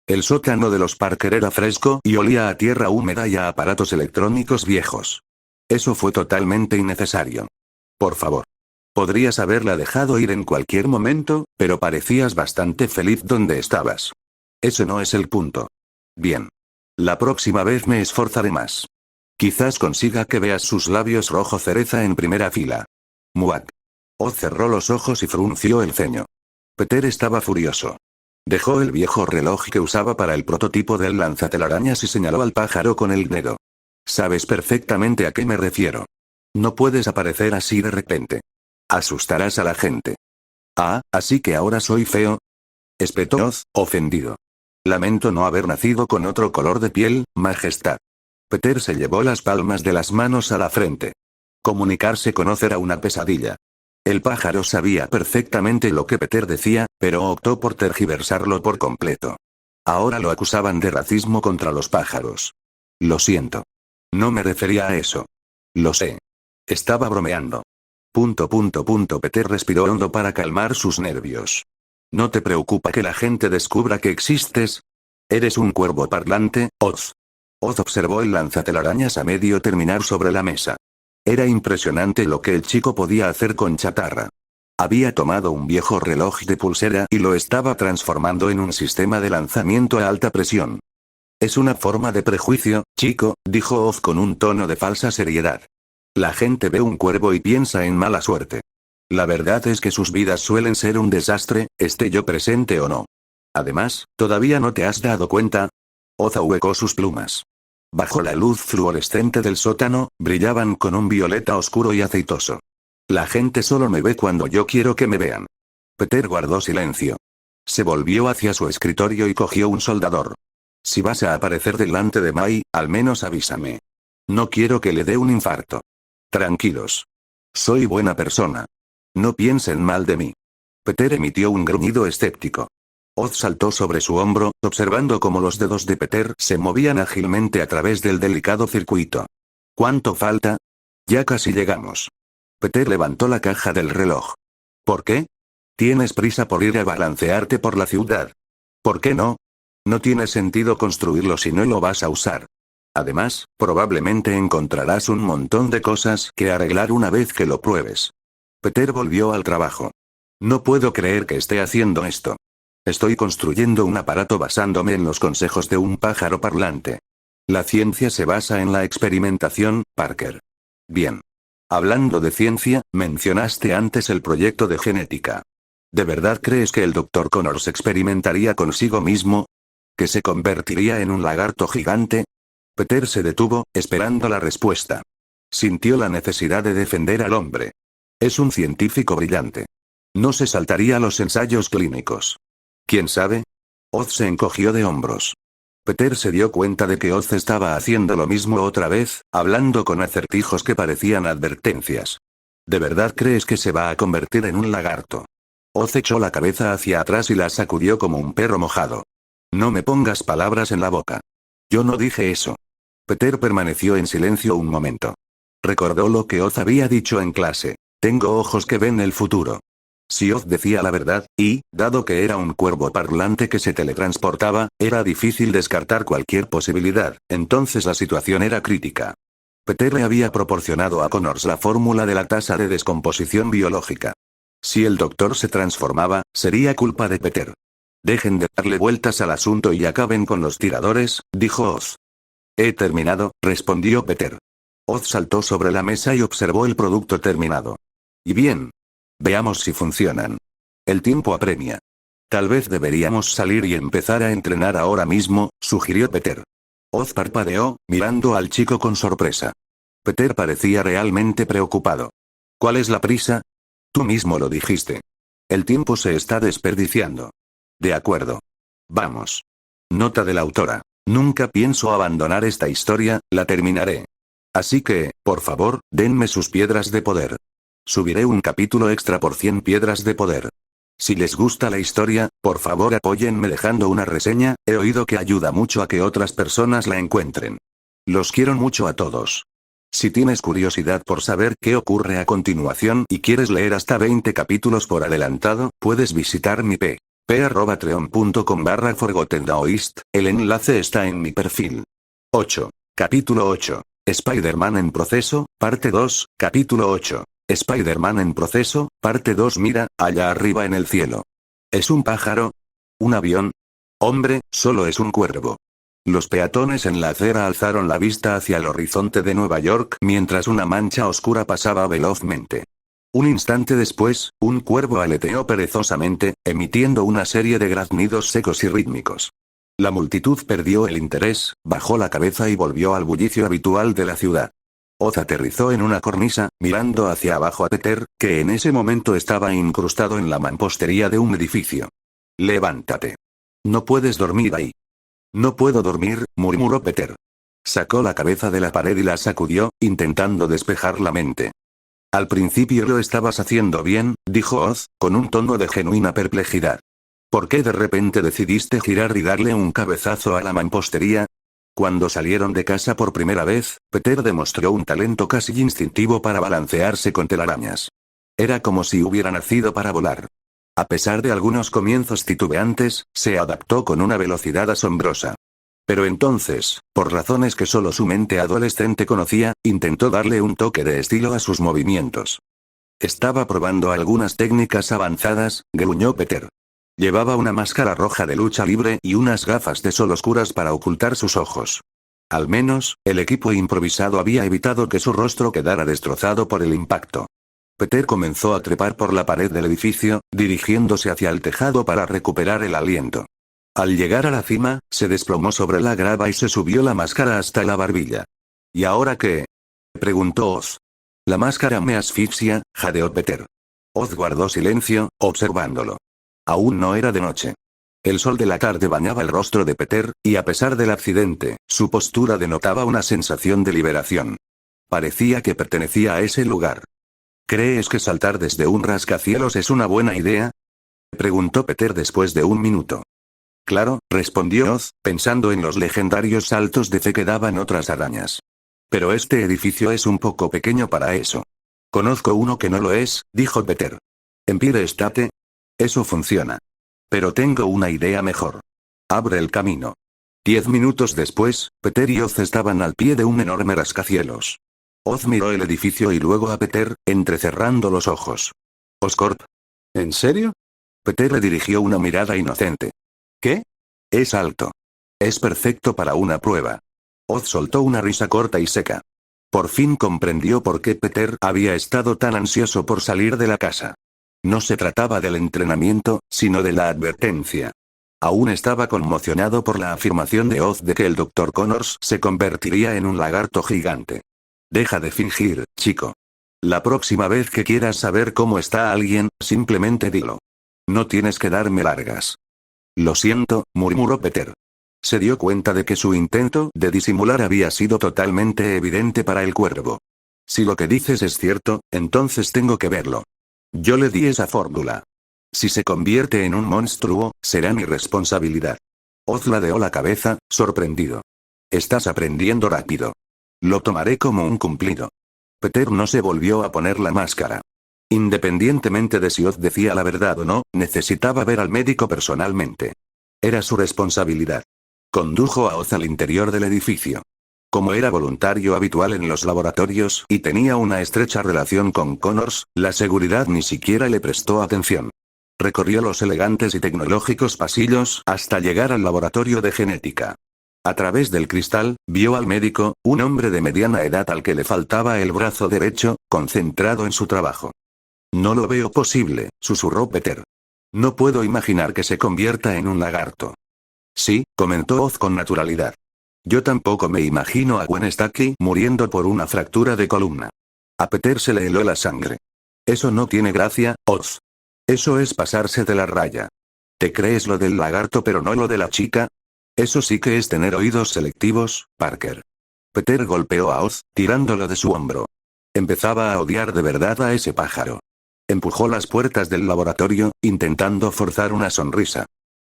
El sótano de los Parker era fresco y olía a tierra húmeda y a aparatos electrónicos viejos. Eso fue totalmente innecesario. Por favor. Podrías haberla dejado ir en cualquier momento, pero parecías bastante feliz donde estabas. Ese no es el punto. Bien. La próxima vez me esforzaré más. Quizás consiga que veas sus labios rojo cereza en primera fila. Muac. Oz cerró los ojos y frunció el ceño. Peter estaba furioso. Dejó el viejo reloj que usaba para el prototipo del lanzatelarañas y señaló al pájaro con el dedo. Sabes perfectamente a qué me refiero. No puedes aparecer así de repente. Asustarás a la gente. Ah, ¿así que ahora soy feo? Espetó Oz, ofendido. Lamento no haber nacido con otro color de piel, Majestad. Peter se llevó las palmas de las manos a la frente. Comunicarse con Oz era una pesadilla. El pájaro sabía perfectamente lo que Peter decía, pero optó por tergiversarlo por completo. Ahora lo acusaban de racismo contra los pájaros. Lo siento. No me refería a eso. Lo sé. Estaba bromeando. Peter respiró hondo para calmar sus nervios. ¿No te preocupa que la gente descubra que existes? Eres un cuervo parlante, Oz. Oz observó el lanzatelarañas a medio terminar sobre la mesa. Era impresionante lo que el chico podía hacer con chatarra. Había tomado un viejo reloj de pulsera y lo estaba transformando en un sistema de lanzamiento a alta presión. Es una forma de prejuicio, chico, dijo Oz con un tono de falsa seriedad. La gente ve un cuervo y piensa en mala suerte. La verdad es que sus vidas suelen ser un desastre, esté yo presente o no. Además, ¿todavía no te has dado cuenta? Oz ahuecó sus plumas. Bajo la luz fluorescente del sótano, brillaban con un violeta oscuro y aceitoso. La gente solo me ve cuando yo quiero que me vean. Peter guardó silencio. Se volvió hacia su escritorio y cogió un soldador. Si vas a aparecer delante de Mai, al menos avísame. No quiero que le dé un infarto. Tranquilos. Soy buena persona. No piensen mal de mí. Peter emitió un gruñido escéptico. Oz saltó sobre su hombro, observando cómo los dedos de Peter se movían ágilmente a través del delicado circuito. ¿Cuánto falta? Ya casi llegamos. Peter levantó la caja del reloj. ¿Por qué? ¿Tienes prisa por ir a balancearte por la ciudad? ¿Por qué no? No tiene sentido construirlo si no lo vas a usar. Además, probablemente encontrarás un montón de cosas que arreglar una vez que lo pruebes. Peter volvió al trabajo. No puedo creer que esté haciendo esto. Estoy construyendo un aparato basándome en los consejos de un pájaro parlante. La ciencia se basa en la experimentación, Parker. Bien. Hablando de ciencia, mencionaste antes el proyecto de genética. ¿De verdad crees que el Dr. Connors experimentaría consigo mismo? ¿Que se convertiría en un lagarto gigante? Peter se detuvo, esperando la respuesta. Sintió la necesidad de defender al hombre. Es un científico brillante. No se saltaría los ensayos clínicos. ¿Quién sabe? Oz se encogió de hombros. Peter se dio cuenta de que Oz estaba haciendo lo mismo otra vez, hablando con acertijos que parecían advertencias. ¿De verdad crees que se va a convertir en un lagarto? Oz echó la cabeza hacia atrás y la sacudió como un perro mojado. No me pongas palabras en la boca. Yo no dije eso. Peter permaneció en silencio un momento. Recordó lo que Oz había dicho en clase. Tengo ojos que ven el futuro. Si Oz decía la verdad, y, dado que era un cuervo parlante que se teletransportaba, era difícil descartar cualquier posibilidad, entonces la situación era crítica. Peter le había proporcionado a Connors la fórmula de la tasa de descomposición biológica. Si el doctor se transformaba, sería culpa de Peter. Dejen de darle vueltas al asunto y acaben con los tiradores, dijo Oz. He terminado, respondió Peter. Oz saltó sobre la mesa y observó el producto terminado. Y bien. Veamos si funcionan. El tiempo apremia. Tal vez deberíamos salir y empezar a entrenar ahora mismo, sugirió Peter. Oz parpadeó, mirando al chico con sorpresa. Peter parecía realmente preocupado. ¿Cuál es la prisa? Tú mismo lo dijiste. El tiempo se está desperdiciando. De acuerdo. Vamos. Nota de la autora. Nunca pienso abandonar esta historia, la terminaré. Así que, por favor, denme sus piedras de poder. Subiré un capítulo extra por 100 piedras de poder. Si les gusta la historia, por favor apóyenme dejando una reseña, he oído que ayuda mucho a que otras personas la encuentren. Los quiero mucho a todos. Si tienes curiosidad por saber qué ocurre a continuación y quieres leer hasta 20 capítulos por adelantado, puedes visitar mi p.patreon.com/ForgottenDaoist, el enlace está en mi perfil. 8. Capítulo 8. Spider-Man en proceso, parte 2, capítulo 8. Spider-Man en proceso, parte 2. Mira, allá arriba en el cielo. ¿Es un pájaro? ¿Un avión? Hombre, solo es un cuervo. Los peatones en la acera alzaron la vista hacia el horizonte de Nueva York mientras una mancha oscura pasaba velozmente. Un instante después, un cuervo aleteó perezosamente, emitiendo una serie de graznidos secos y rítmicos. La multitud perdió el interés, bajó la cabeza y volvió al bullicio habitual de la ciudad. Oz aterrizó en una cornisa, mirando hacia abajo a Peter, que en ese momento estaba incrustado en la mampostería de un edificio. Levántate. No puedes dormir ahí. No puedo dormir, murmuró Peter. Sacó la cabeza de la pared y la sacudió, intentando despejar la mente. Al principio lo estabas haciendo bien, dijo Oz, con un tono de genuina perplejidad. ¿Por qué de repente decidiste girar y darle un cabezazo a la mampostería? Cuando salieron de casa por primera vez, Peter demostró un talento casi instintivo para balancearse con telarañas. Era como si hubiera nacido para volar. A pesar de algunos comienzos titubeantes, se adaptó con una velocidad asombrosa. Pero entonces, por razones que solo su mente adolescente conocía, intentó darle un toque de estilo a sus movimientos. Estaba probando algunas técnicas avanzadas, gruñó Peter. Llevaba una máscara roja de lucha libre y unas gafas de sol oscuras para ocultar sus ojos. Al menos, el equipo improvisado había evitado que su rostro quedara destrozado por el impacto. Peter comenzó a trepar por la pared del edificio, dirigiéndose hacia el tejado para recuperar el aliento. Al llegar a la cima, se desplomó sobre la grava y se subió la máscara hasta la barbilla. ¿Y ahora qué? Preguntó Oz. La máscara me asfixia, jadeó Peter. Oz guardó silencio, observándolo. Aún no era de noche. El sol de la tarde bañaba el rostro de Peter, y a pesar del accidente, su postura denotaba una sensación de liberación. Parecía que pertenecía a ese lugar. ¿Crees que saltar desde un rascacielos es una buena idea? Preguntó Peter después de un minuto. Claro, respondió Oz, pensando en los legendarios saltos de fe que daban otras arañas. Pero este edificio es un poco pequeño para eso. Conozco uno que no lo es, dijo Peter. Empire State. Eso funciona. Pero tengo una idea mejor. Abre el camino. 10 minutos después, Peter y Oz estaban al pie de un enorme rascacielos. Oz miró el edificio y luego a Peter, entrecerrando los ojos. ¿Oscorp? ¿En serio? Peter le dirigió una mirada inocente. ¿Qué? Es alto. Es perfecto para una prueba. Oz soltó una risa corta y seca. Por fin comprendió por qué Peter había estado tan ansioso por salir de la casa. No se trataba del entrenamiento, sino de la advertencia. Aún estaba conmocionado por la afirmación de Oz de que el Dr. Connors se convertiría en un lagarto gigante. Deja de fingir, chico. La próxima vez que quieras saber cómo está alguien, simplemente dilo. No tienes que darme largas. Lo siento, murmuró Peter. Se dio cuenta de que su intento de disimular había sido totalmente evidente para el cuervo. Si lo que dices es cierto, entonces tengo que verlo. Yo le di esa fórmula. Si se convierte en un monstruo, será mi responsabilidad. Oz ladeó la cabeza, sorprendido. Estás aprendiendo rápido. Lo tomaré como un cumplido. Peter no se volvió a poner la máscara. Independientemente de si Oz decía la verdad o no, necesitaba ver al médico personalmente. Era su responsabilidad. Condujo a Oz al interior del edificio. Como era voluntario habitual en los laboratorios y tenía una estrecha relación con Connors, la seguridad ni siquiera le prestó atención. Recorrió los elegantes y tecnológicos pasillos hasta llegar al laboratorio de genética. A través del cristal, vio al médico, un hombre de mediana edad al que le faltaba el brazo derecho, concentrado en su trabajo. No lo veo posible, susurró Peter. No puedo imaginar que se convierta en un lagarto. Sí, comentó Oz con naturalidad. Yo tampoco me imagino a Gwen Stacy muriendo por una fractura de columna. A Peter se le heló la sangre. Eso no tiene gracia, Oz. Eso es pasarse de la raya. ¿Te crees lo del lagarto pero no lo de la chica? Eso sí que es tener oídos selectivos, Parker. Peter golpeó a Oz, tirándolo de su hombro. Empezaba a odiar de verdad a ese pájaro. Empujó las puertas del laboratorio, intentando forzar una sonrisa.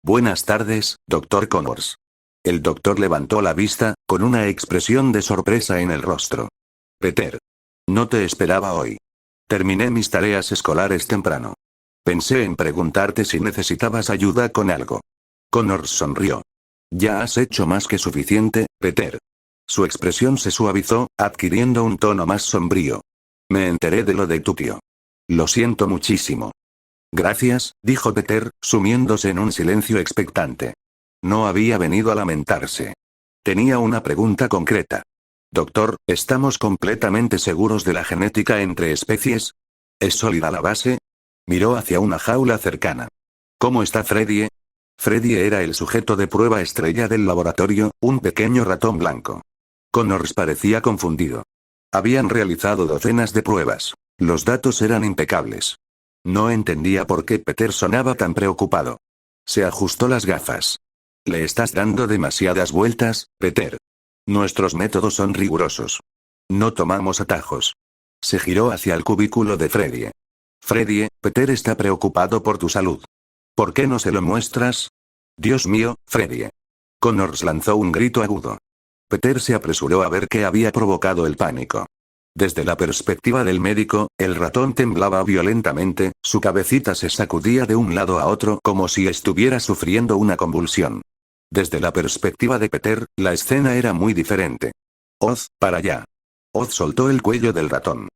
Buenas tardes, Dr. Connors. El doctor levantó la vista, con una expresión de sorpresa en el rostro. Peter. No te esperaba hoy. Terminé mis tareas escolares temprano. Pensé en preguntarte si necesitabas ayuda con algo. Connors sonrió. Ya has hecho más que suficiente, Peter. Su expresión se suavizó, adquiriendo un tono más sombrío. Me enteré de lo de tu tío. Lo siento muchísimo. Gracias, dijo Peter, sumiéndose en un silencio expectante. No había venido a lamentarse. Tenía una pregunta concreta. Doctor, ¿estamos completamente seguros de la genética entre especies? ¿Es sólida la base? Miró hacia una jaula cercana. ¿Cómo está Freddy? Freddy era el sujeto de prueba estrella del laboratorio, un pequeño ratón blanco. Connors parecía confundido. Habían realizado docenas de pruebas. Los datos eran impecables. No entendía por qué Peter sonaba tan preocupado. Se ajustó las gafas. Le estás dando demasiadas vueltas, Peter. Nuestros métodos son rigurosos. No tomamos atajos. Se giró hacia el cubículo de Freddy. Freddy, Peter está preocupado por tu salud. ¿Por qué no se lo muestras? Dios mío, Freddy. Connors lanzó un grito agudo. Peter se apresuró a ver qué había provocado el pánico. Desde la perspectiva del médico, el ratón temblaba violentamente, su cabecita se sacudía de un lado a otro como si estuviera sufriendo una convulsión. Desde la perspectiva de Peter, la escena era muy diferente. Oz, para allá. Oz soltó el cuello del ratón.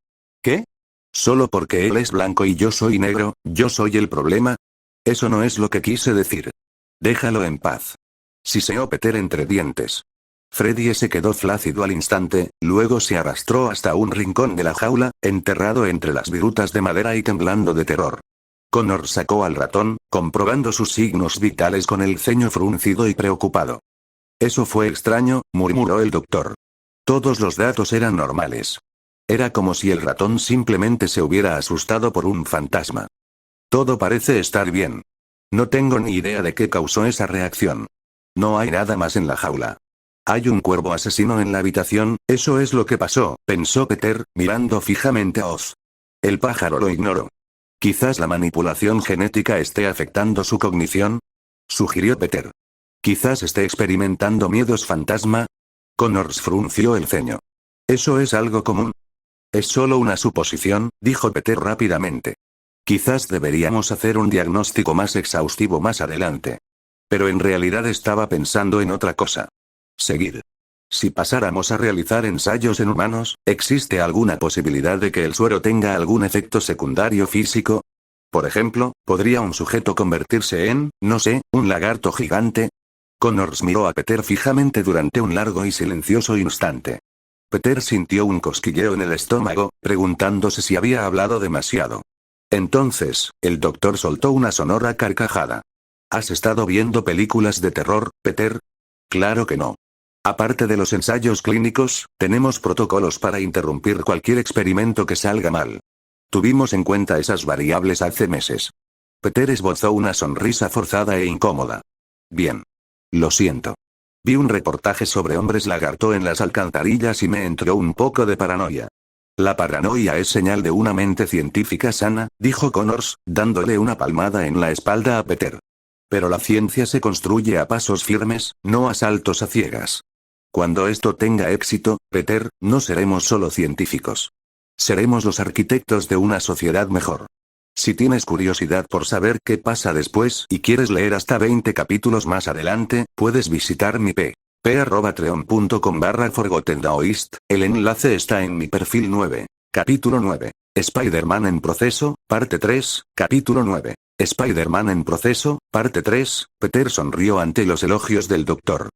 ¿Qué? ¿Solo porque él es blanco y yo soy negro, yo soy el problema? Eso no es lo que quise decir. Déjalo en paz. Siseó Peter entre dientes. Freddy se quedó flácido al instante, luego se arrastró hasta un rincón de la jaula, enterrado entre las virutas de madera y temblando de terror. Connors sacó al ratón, comprobando sus signos vitales con el ceño fruncido y preocupado. Eso fue extraño, murmuró el doctor. Todos los datos eran normales. Era como si el ratón simplemente se hubiera asustado por un fantasma. Todo parece estar bien. No tengo ni idea de qué causó esa reacción. No hay nada más en la jaula. Hay un cuervo asesino en la habitación, eso es lo que pasó, pensó Peter, mirando fijamente a Oz. El pájaro lo ignoró. Quizás la manipulación genética esté afectando su cognición, sugirió Peter. Quizás esté experimentando miedos fantasma. Connors frunció el ceño. ¿Eso es algo común? Es solo una suposición, dijo Peter rápidamente. Quizás deberíamos hacer un diagnóstico más exhaustivo más adelante. Pero en realidad estaba pensando en otra cosa. Seguir. Si pasáramos a realizar ensayos en humanos, ¿existe alguna posibilidad de que el suero tenga algún efecto secundario físico? Por ejemplo, ¿podría un sujeto convertirse en, no sé, un lagarto gigante? Connors miró a Peter fijamente durante un largo y silencioso instante. Peter sintió un cosquilleo en el estómago, preguntándose si había hablado demasiado. Entonces, el doctor soltó una sonora carcajada. ¿Has estado viendo películas de terror, Peter? Claro que no. Aparte de los ensayos clínicos, tenemos protocolos para interrumpir cualquier experimento que salga mal. Tuvimos en cuenta esas variables hace meses. Peter esbozó una sonrisa forzada e incómoda. Bien. Lo siento. Vi un reportaje sobre hombres lagarto en las alcantarillas y me entró un poco de paranoia. La paranoia es señal de una mente científica sana, dijo Connors, dándole una palmada en la espalda a Peter. Pero la ciencia se construye a pasos firmes, no a saltos a ciegas. Cuando esto tenga éxito, Peter, no seremos solo científicos. Seremos los arquitectos de una sociedad mejor. Si tienes curiosidad por saber qué pasa después y quieres leer hasta 20 capítulos más adelante, puedes visitar mi p.patreon.com/ForgottenDaoist, el enlace está en mi perfil 9. Capítulo 9. Spider-Man en proceso, parte 3, capítulo 9. Spider-Man en proceso, parte 3, Peter sonrió ante los elogios del doctor.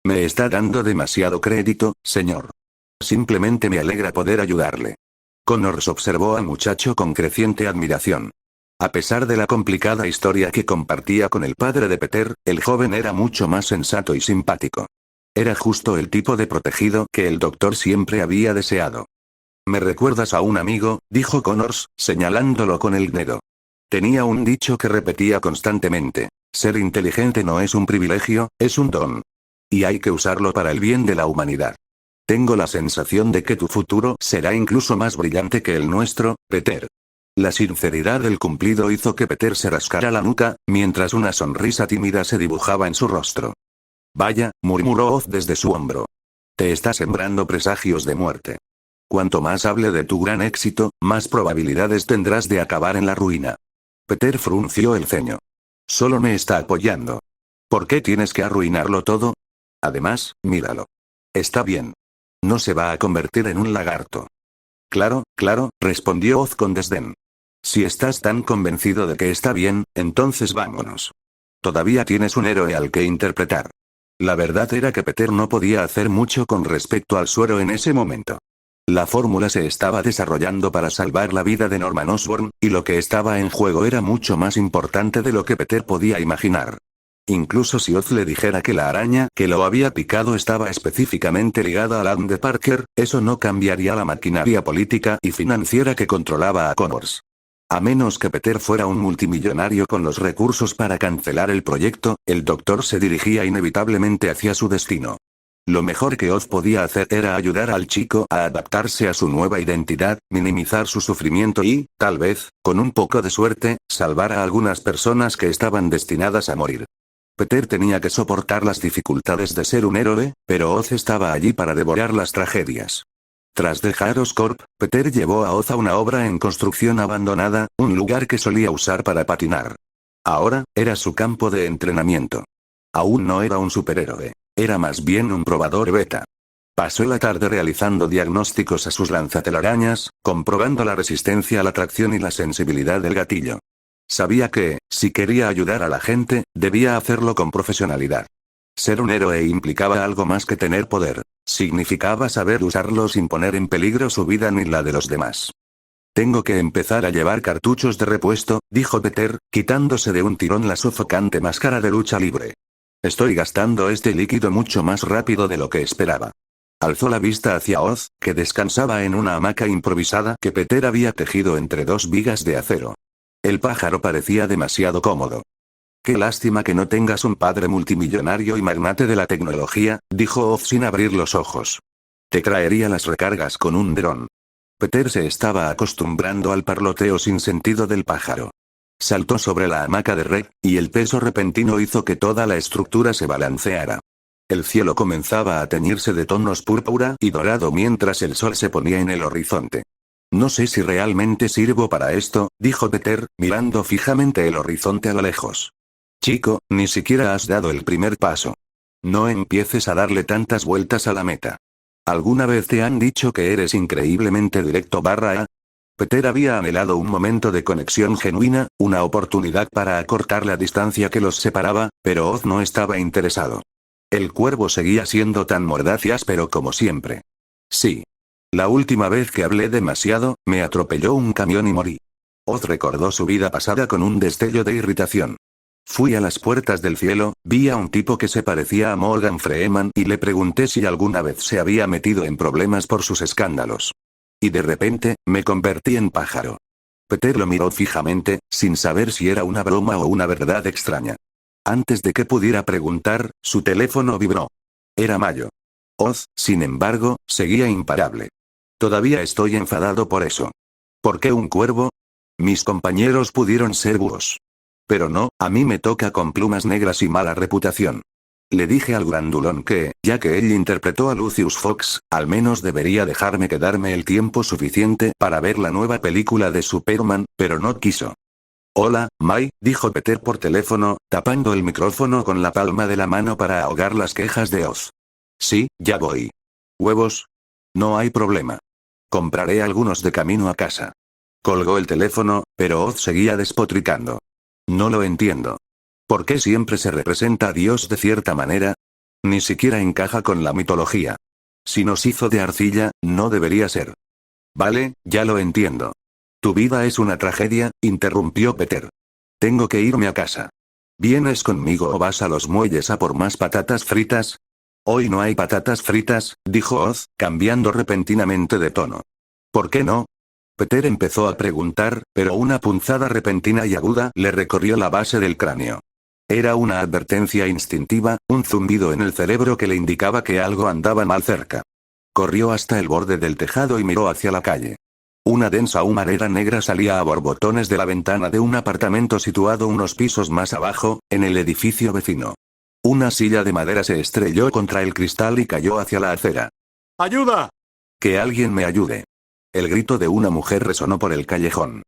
Me está dando demasiado crédito, señor. Simplemente me alegra poder ayudarle. Connors observó al muchacho con creciente admiración. A pesar de la complicada historia que compartía con el padre de Peter, el joven era mucho más sensato y simpático. Era justo el tipo de protegido que el doctor siempre había deseado. «Me recuerdas a un amigo», dijo Connors, señalándolo con el dedo. Tenía un dicho que repetía constantemente: ser inteligente no es un privilegio, es un don. Y hay que usarlo para el bien de la humanidad. Tengo la sensación de que tu futuro será incluso más brillante que el nuestro, Peter. La sinceridad del cumplido hizo que Peter se rascara la nuca, mientras una sonrisa tímida se dibujaba en su rostro. Vaya, murmuró Oz desde su hombro. Te está sembrando presagios de muerte. Cuanto más hable de tu gran éxito, más probabilidades tendrás de acabar en la ruina. Peter frunció el ceño. Solo me está apoyando. ¿Por qué tienes que arruinarlo todo? Además, míralo. Está bien. No se va a convertir en un lagarto. Claro, claro, respondió Oz con desdén. Si estás tan convencido de que está bien, entonces vámonos. Todavía tienes un héroe al que interpretar. La verdad era que Peter no podía hacer mucho con respecto al suero en ese momento. La fórmula se estaba desarrollando para salvar la vida de Norman Osborn, y lo que estaba en juego era mucho más importante de lo que Peter podía imaginar. Incluso si Oz le dijera que la araña que lo había picado estaba específicamente ligada al Alan de Parker, eso no cambiaría la maquinaria política y financiera que controlaba a Connors. A menos que Peter fuera un multimillonario con los recursos para cancelar el proyecto, el doctor se dirigía inevitablemente hacia su destino. Lo mejor que Oz podía hacer era ayudar al chico a adaptarse a su nueva identidad, minimizar su sufrimiento y, tal vez, con un poco de suerte, salvar a algunas personas que estaban destinadas a morir. Peter tenía que soportar las dificultades de ser un héroe, pero Oz estaba allí para devorar las tragedias. Tras dejar Oscorp, Peter llevó a Oz a una obra en construcción abandonada, un lugar que solía usar para patinar. Ahora, era su campo de entrenamiento. Aún no era un superhéroe. Era más bien un probador beta. Pasó la tarde realizando diagnósticos a sus lanzatelarañas, comprobando la resistencia a la tracción y la sensibilidad del gatillo. Sabía que, si quería ayudar a la gente, debía hacerlo con profesionalidad. Ser un héroe implicaba algo más que tener poder. Significaba saber usarlo sin poner en peligro su vida ni la de los demás. Tengo que empezar a llevar cartuchos de repuesto, dijo Peter, quitándose de un tirón la sofocante máscara de lucha libre. Estoy gastando este líquido mucho más rápido de lo que esperaba. Alzó la vista hacia Oz, que descansaba en una hamaca improvisada que Peter había tejido entre dos vigas de acero. El pájaro parecía demasiado cómodo. Qué lástima que no tengas un padre multimillonario y magnate de la tecnología, dijo Oz sin abrir los ojos. Te traería las recargas con un dron. Peter se estaba acostumbrando al parloteo sin sentido del pájaro. Saltó sobre la hamaca de red, y el peso repentino hizo que toda la estructura se balanceara. El cielo comenzaba a teñirse de tonos púrpura y dorado mientras el sol se ponía en el horizonte. No sé si realmente sirvo para esto, dijo Peter, mirando fijamente el horizonte a lo lejos. Chico, ni siquiera has dado el primer paso. No empieces a darle tantas vueltas a la meta. ¿Alguna vez te han dicho que eres increíblemente directo /A? Peter había anhelado un momento de conexión genuina, una oportunidad para acortar la distancia que los separaba, pero Oz no estaba interesado. El cuervo seguía siendo tan mordaz y áspero como siempre. Sí. La última vez que hablé demasiado, me atropelló un camión y morí. Oz recordó su vida pasada con un destello de irritación. Fui a las puertas del cielo, vi a un tipo que se parecía a Morgan Freeman y le pregunté si alguna vez se había metido en problemas por sus escándalos. Y de repente, me convertí en pájaro. Peter lo miró fijamente, sin saber si era una broma o una verdad extraña. Antes de que pudiera preguntar, su teléfono vibró. Era Mayo. Oz, sin embargo, seguía imparable. Todavía estoy enfadado por eso. ¿Por qué un cuervo? Mis compañeros pudieron ser búhos. Pero no, a mí me toca con plumas negras y mala reputación. Le dije al grandulón que, ya que él interpretó a Lucius Fox, al menos debería dejarme quedarme el tiempo suficiente para ver la nueva película de Superman, pero no quiso. Hola, May, dijo Peter por teléfono, tapando el micrófono con la palma de la mano para ahogar las quejas de Oz. Sí, ya voy. ¿Huevos? No hay problema. Compraré algunos de camino a casa. Colgó el teléfono, pero Oz seguía despotricando. No lo entiendo. ¿Por qué siempre se representa a Dios de cierta manera? Ni siquiera encaja con la mitología. Si nos hizo de arcilla, no debería ser. Vale, ya lo entiendo. Tu vida es una tragedia, interrumpió Peter. Tengo que irme a casa. ¿Vienes conmigo o vas a los muelles a por más patatas fritas? Hoy no hay patatas fritas, dijo Oz, cambiando repentinamente de tono. ¿Por qué no? Peter empezó a preguntar, pero una punzada repentina y aguda le recorrió la base del cráneo. Era una advertencia instintiva, un zumbido en el cerebro que le indicaba que algo andaba mal cerca. Corrió hasta el borde del tejado y miró hacia la calle. Una densa humareda negra salía a borbotones de la ventana de un apartamento situado unos pisos más abajo, en el edificio vecino. Una silla de madera se estrelló contra el cristal y cayó hacia la acera. ¡Ayuda! Que alguien me ayude. El grito de una mujer resonó por el callejón.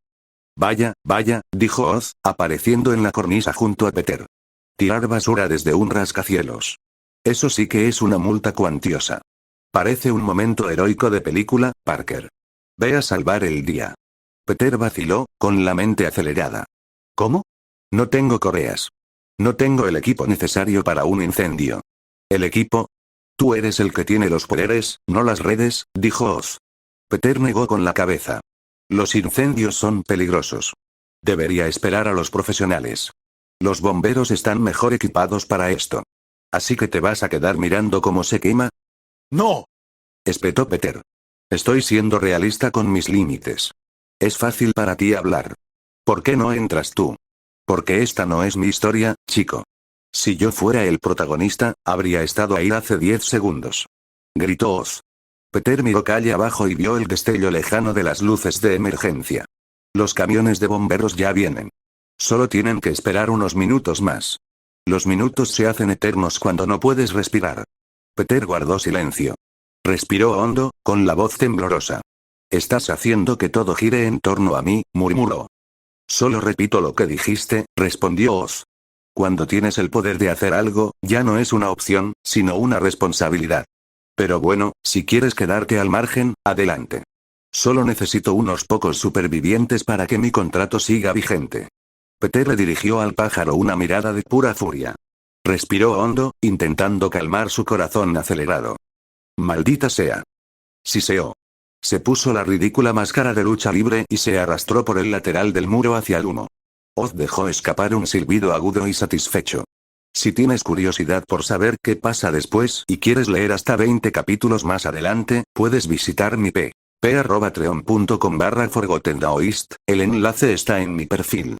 Vaya, vaya, dijo Oz, apareciendo en la cornisa junto a Peter. Tirar basura desde un rascacielos. Eso sí que es una multa cuantiosa. Parece un momento heroico de película, Parker. Ve a salvar el día. Peter vaciló, con la mente acelerada. ¿Cómo? No tengo correas. No tengo el equipo necesario para un incendio. ¿El equipo? Tú eres el que tiene los poderes, no las redes, dijo Oz. Peter negó con la cabeza. Los incendios son peligrosos. Debería esperar a los profesionales. Los bomberos están mejor equipados para esto. ¿Así que te vas a quedar mirando cómo se quema? ¡No! Espetó Peter. Estoy siendo realista con mis límites. Es fácil para ti hablar. ¿Por qué no entras tú? Porque esta no es mi historia, chico. Si yo fuera el protagonista, habría estado ahí hace 10 segundos. Gritó Oz. Peter miró calle abajo y vio el destello lejano de las luces de emergencia. Los camiones de bomberos ya vienen. Solo tienen que esperar unos minutos más. Los minutos se hacen eternos cuando no puedes respirar. Peter guardó silencio. Respiró hondo, con la voz temblorosa. Estás haciendo que todo gire en torno a mí, murmuró. Solo repito lo que dijiste, respondió Oz. Cuando tienes el poder de hacer algo, ya no es una opción, sino una responsabilidad. Pero bueno, si quieres quedarte al margen, adelante. Solo necesito unos pocos supervivientes para que mi contrato siga vigente. Peter le dirigió al pájaro una mirada de pura furia. Respiró hondo, intentando calmar su corazón acelerado. Maldita sea. Siseó. Se puso la ridícula máscara de lucha libre y se arrastró por el lateral del muro hacia el humo. Oz dejó escapar un silbido agudo y satisfecho. Si tienes curiosidad por saber qué pasa después y quieres leer hasta 20 capítulos más adelante, puedes visitar mi p.patreon.com/ForgottenTheOist, el enlace está en mi perfil.